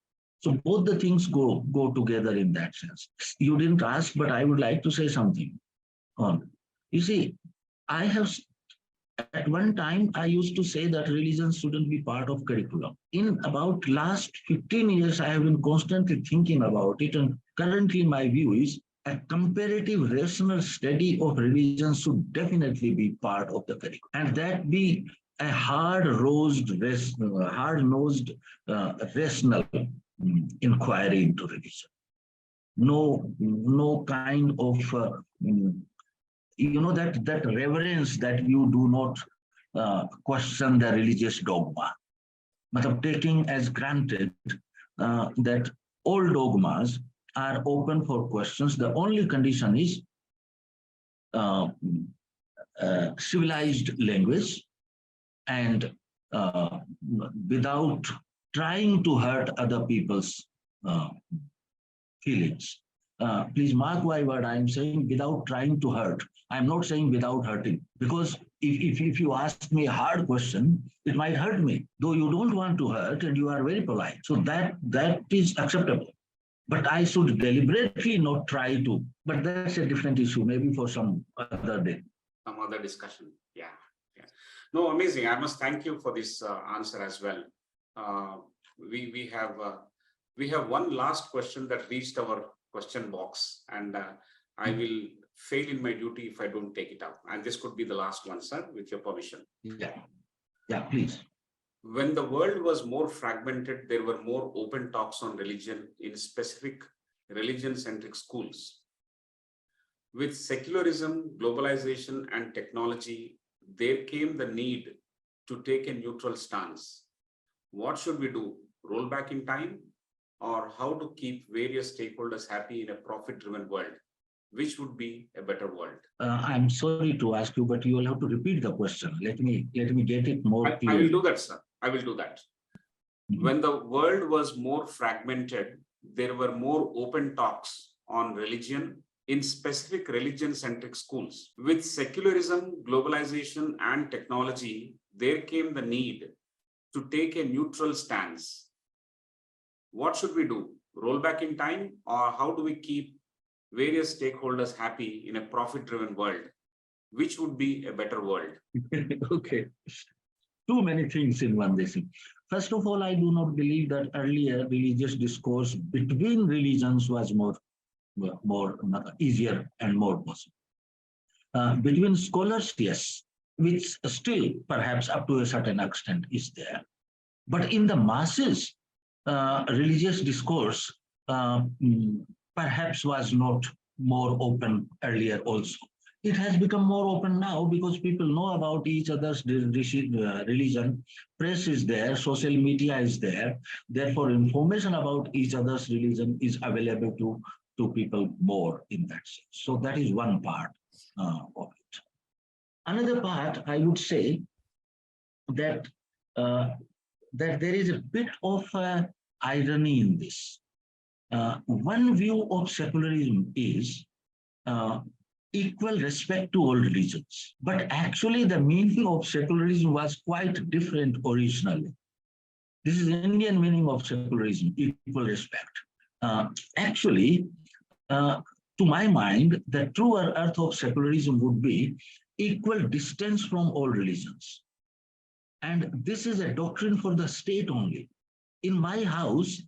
So both the things go together in that sense. You didn't ask, but I would like to say something on. You see, I have at one time I used to say that religion shouldn't be part of curriculum. In about last 15 years, I have been constantly thinking about it, and currently my view is a comparative rational study of religion should definitely be part of the curriculum, and that be a hard-nosed rational inquiry into religion. No kind of that reverence that you do not question the religious dogma, but taking as granted that all dogmas are open for questions. The only condition is civilized language and without trying to hurt other people's feelings. Please mark my word, I'm saying without trying to hurt. I'm not saying without hurting, because if you ask me a hard question, it might hurt me, though you don't want to hurt and you are very polite. So that is acceptable. But I should deliberately not try to. But that's a different issue, maybe for some other day. Some other discussion. Yeah. No, amazing. I must thank you for this answer as well. We have one last question that reached our question box, and I will fail in my duty if I don't take it up. And this could be the last one, sir, with your permission. Yeah, please. When the world was more fragmented, there were more open talks on religion in specific religion-centric schools. With secularism, globalization, and technology, there came the need to take a neutral stance. What should we do? Roll back in time? Or how to keep various stakeholders happy in a profit-driven world? Which would be a better world? I'm sorry to ask you, but you will have to repeat the question. Let me get it more clear. I will do that, sir. I will do that. When the world was more fragmented, there were more open talks on religion in specific religion-centric schools. With secularism, globalization, and technology, there came the need to take a neutral stance. What should we do? Roll back in time, or how do we keep various stakeholders happy in a profit-driven world? Which would be a better world? Okay. Too many things in one thing. First of all, I do not believe that earlier religious discourse between religions was more easier and more possible. Between scholars, yes, which still perhaps up to a certain extent is there. But in the masses, religious discourse perhaps was not more open earlier also. It has become more open now because people know about each other's religion. Press is there, social media is there. Therefore, information about each other's religion is available to people more in that sense. So that is one part of it. Another part, I would say that that there is a bit of irony in this. One view of secularism is equal respect to all religions. But actually, the meaning of secularism was quite different originally. This is the Indian meaning of secularism, equal respect. Actually, to my mind, the truer earth of secularism would be equal distance from all religions. And this is a doctrine for the state only. In my house,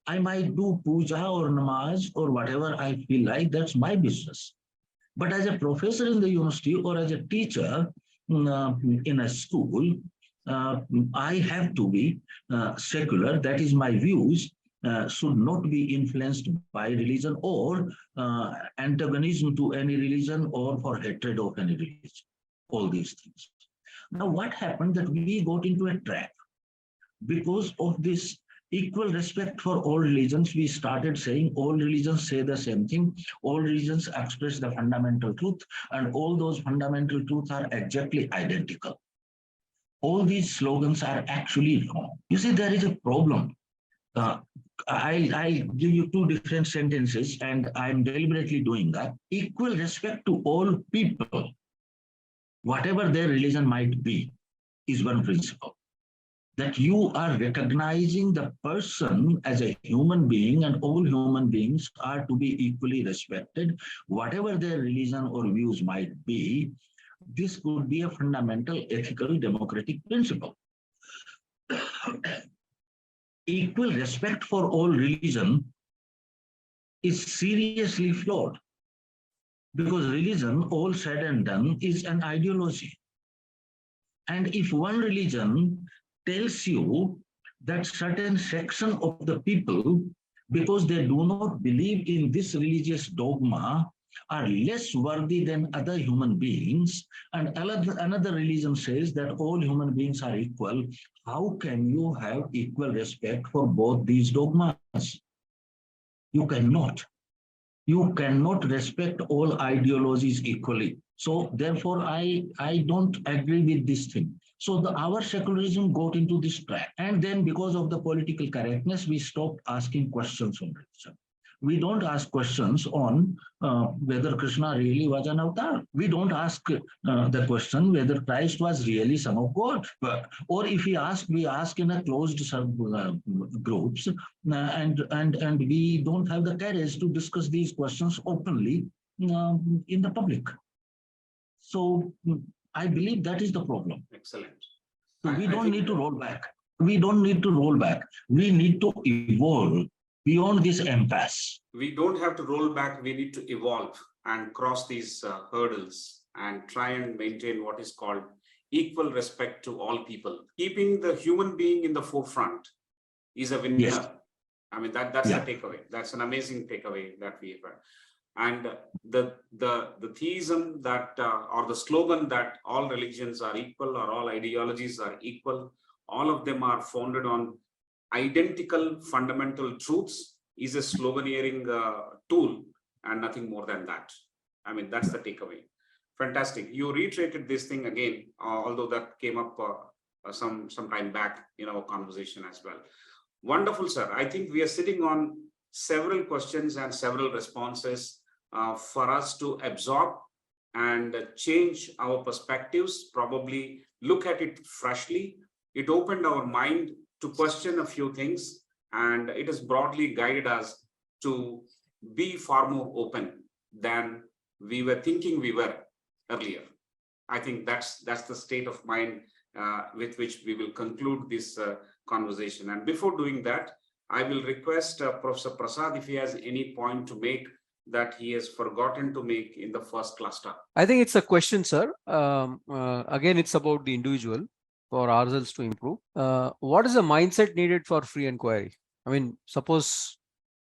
I might do puja or namaz or whatever I feel like, that's my business. But as a professor in the university or as a teacher in a school, I have to be secular. That is, my views should not be influenced by religion or antagonism to any religion or for hatred of any religion. All these things. Now, what happened that we got into a trap because of this equal respect for all religions. We started saying all religions say the same thing, all religions express the fundamental truth, and all those fundamental truths are exactly identical. All these slogans are actually wrong. You see, there is a problem. I give you two different sentences, and I'm deliberately doing that. Equal respect to all people, whatever their religion might be, is one principle. That you are recognizing the person as a human being, and all human beings are to be equally respected, whatever their religion or views might be. This could be a fundamental ethical democratic principle. Equal respect for all religion is seriously flawed, because religion, all said and done, is an ideology. And if one religion tells you that certain section of the people, because they do not believe in this religious dogma, are less worthy than other human beings, and another religion says that all human beings are equal, how can you have equal respect for both these dogmas? You cannot. You cannot respect all ideologies equally. So therefore, I don't agree with this thing. So our secularism got into this trap. And then because of the political correctness, we stopped asking questions on religion. We don't ask questions on whether Krishna really was an avatar. We don't ask the question whether Christ was really Son of God. Or if we ask in a closed groups, and we don't have the courage to discuss these questions openly in the public. So I believe that is the problem. Excellent. So we don't need to roll back. We don't need to roll back. We need to evolve beyond this impasse. We don't have to roll back. We need to evolve and cross these hurdles and try and maintain what is called equal respect to all people. Keeping the human being in the forefront is a win. Yes. I mean, that's the takeaway. That's an amazing takeaway that we have. And the theism that, or the slogan that all religions are equal or all ideologies are equal, all of them are founded on identical fundamental truths, is a sloganeering tool and nothing more than that. I mean, that's the takeaway. Fantastic. You reiterated this thing again, although that came up some time back in our conversation as well. Wonderful, sir. I think we are sitting on several questions and several responses for us to absorb and change our perspectives, probably look at it freshly. It opened our mind to question a few things, and it has broadly guided us to be far more open than we were thinking we were earlier. I think that's the state of mind with which we will conclude this conversation. And before doing that, I will request Professor Prasad if he has any point to make that he has forgotten to make in the first cluster. I think it's a question, sir. Again, it's about the individual for ourselves to improve. What is the mindset needed for free inquiry? I mean, suppose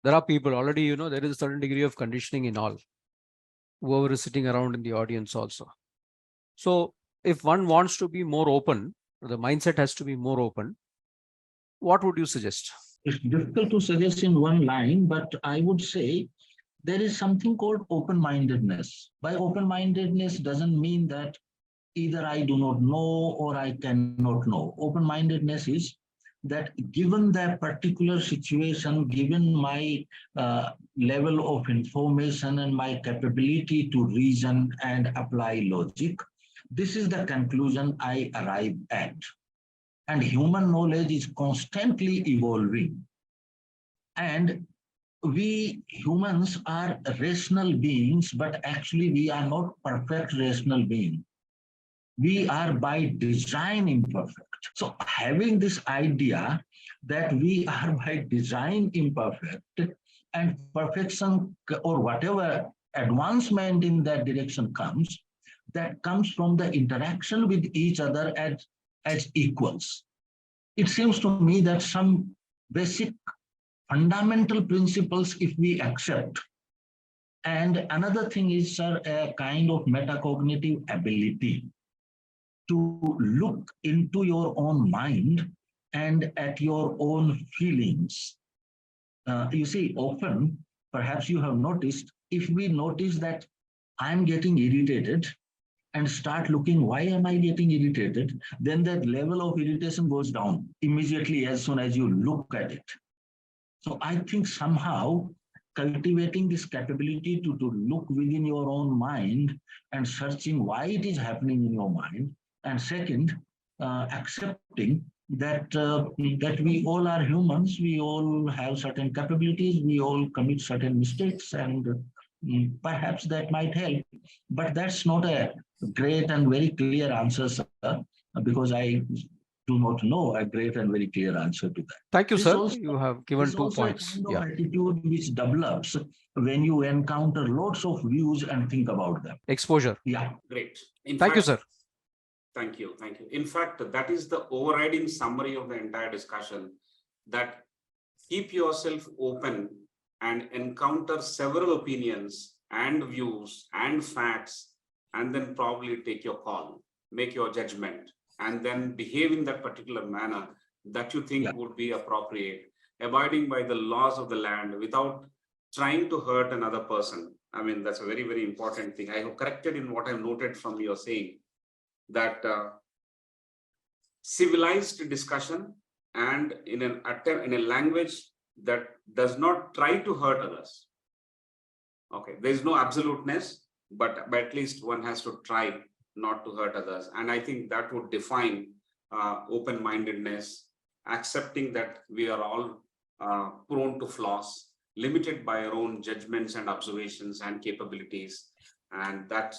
there are people already, there is a certain degree of conditioning in all, whoever is sitting around in the audience also. So if one wants to be more open, the mindset has to be more open. What would you suggest? It's difficult to suggest in one line, but I would say there is something called open-mindedness. By open-mindedness doesn't mean that either I do not know or I cannot know. Open-mindedness is that given that particular situation, given my level of information and my capability to reason and apply logic, this is the conclusion I arrive at. And human knowledge is constantly evolving. And we humans are rational beings, but actually we are not perfect rational beings. We are by design imperfect. So having this idea that we are by design imperfect and perfection or whatever advancement in that direction comes, that comes from the interaction with each other as equals. It seems to me that some basic fundamental principles, if we accept. And another thing is, sir, a kind of metacognitive ability to look into your own mind and at your own feelings. You see, often, perhaps you have noticed, if we notice that I'm getting irritated and start looking, why am I getting irritated? Then that level of irritation goes down immediately as soon as you look at it. So I think somehow cultivating this capability to look within your own mind and searching why it is happening in your mind. And second, accepting that that we all are humans, we all have certain capabilities, we all commit certain mistakes, and perhaps that might help. But that's not a great and very clear answer, sir, because I do not know a great and very clear answer to that. Thank you, This sir. also- You have given 2 points. Kind of Yeah. attitude which develops when you encounter lots of views and think about them. Exposure. Yeah. Great. Thank you, sir. Thank you. Thank you. In fact, that is the overriding summary of the entire discussion, that keep yourself open and encounter several opinions and views and facts, and then probably take your call, make your judgment, and then behave in that particular manner that you think would be appropriate, abiding by the laws of the land without trying to hurt another person. I mean, that's a very, very important thing. I have corrected in what I've noted from your saying, that civilized discussion and in an attempt, in a language that does not try to hurt others. Okay, there is no absoluteness, but at least one has to try not to hurt others. And I think that would define open-mindedness, accepting that we are all prone to flaws, limited by our own judgments and observations and capabilities. And that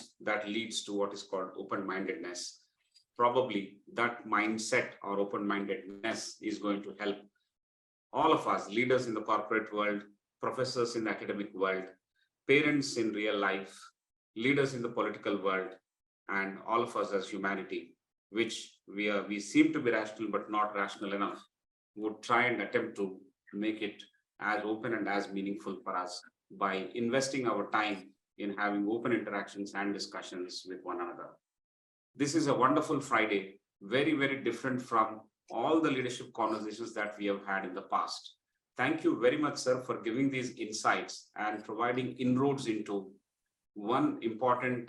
leads to what is called open-mindedness. Probably that mindset or open-mindedness is going to help all of us, leaders in the corporate world, professors in the academic world, parents in real life, leaders in the political world, and all of us as humanity, which we seem to be rational but not rational enough, would try and attempt to make it as open and as meaningful for us by investing our time in having open interactions and discussions with one another. This is a wonderful Friday, very, very different from all the leadership conversations that we have had in the past. Thank you very much, sir, for giving these insights and providing inroads into one important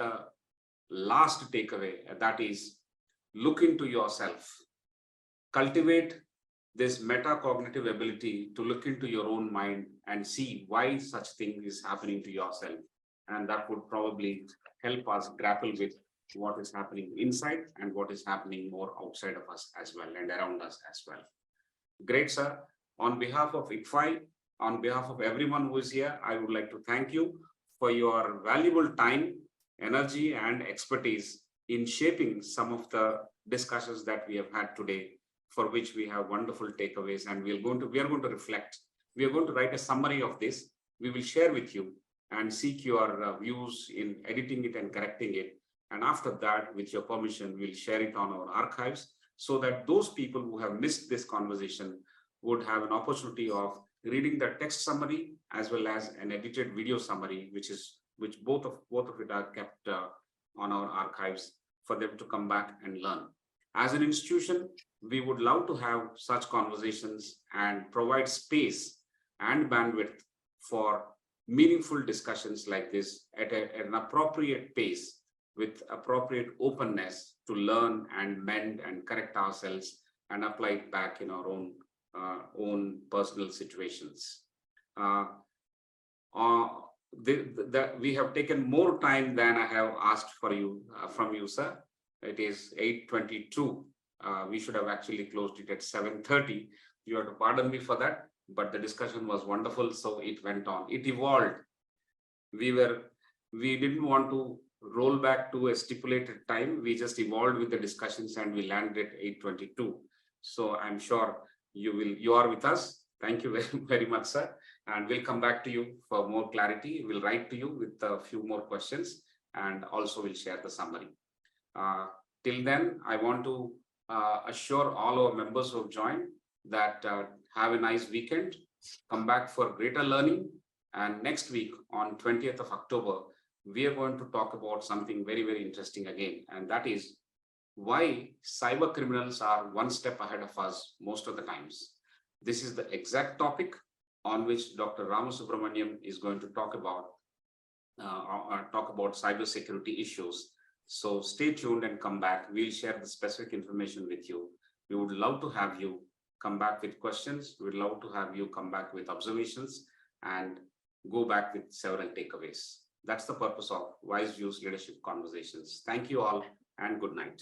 last takeaway, that is, look into yourself. Cultivate this metacognitive ability to look into your own mind and see why such thing is happening to yourself. And that would probably help us grapple with what is happening inside and what is happening more outside of us as well and around us as well. Great, sir. On behalf of ICFAI, on behalf of everyone who is here, I would like to thank you for your valuable time, energy, and expertise in shaping some of the discussions that we have had today, for which we have wonderful takeaways, and we are going to reflect. We are going to write a summary of this. We will share with you and seek your views in editing it and correcting it. And after that, with your permission, we'll share it on our archives so that those people who have missed this conversation would have an opportunity of reading the text summary as well as an edited video summary, which both of it are kept on our archives for them to come back and learn. As an institution, we would love to have such conversations and provide space and bandwidth for meaningful discussions like this at an appropriate pace, with appropriate openness to learn and mend and correct ourselves and apply it back in our own personal situations. We have taken more time than I have asked for you from you, sir. It is 8:22. We should have actually closed it at 7:30. You have to pardon me for that, but the discussion was wonderful, so it went on. It evolved. We didn't want to roll back to a stipulated time. We just evolved with the discussions and we landed at 8:22. So I'm sure you are with us. Thank you very, very much, sir. And we'll come back to you for more clarity. We'll write to you with a few more questions and also we'll share the summary. Till then, I want to assure all our members who have joined that have a nice weekend, come back for greater learning. And next week on 20th of October, we are going to talk about something very, very interesting again. And that is why cyber criminals are one step ahead of us most of the times. This is the exact topic on which Dr. Ramasubramaniam is going to talk about cybersecurity issues. So stay tuned and come back. We'll share the specific information with you. We would love to have you come back with questions. We'd love to have you come back with observations and go back with several takeaways. That's the purpose of WiseViews Leadership Conversations. Thank you all and good night.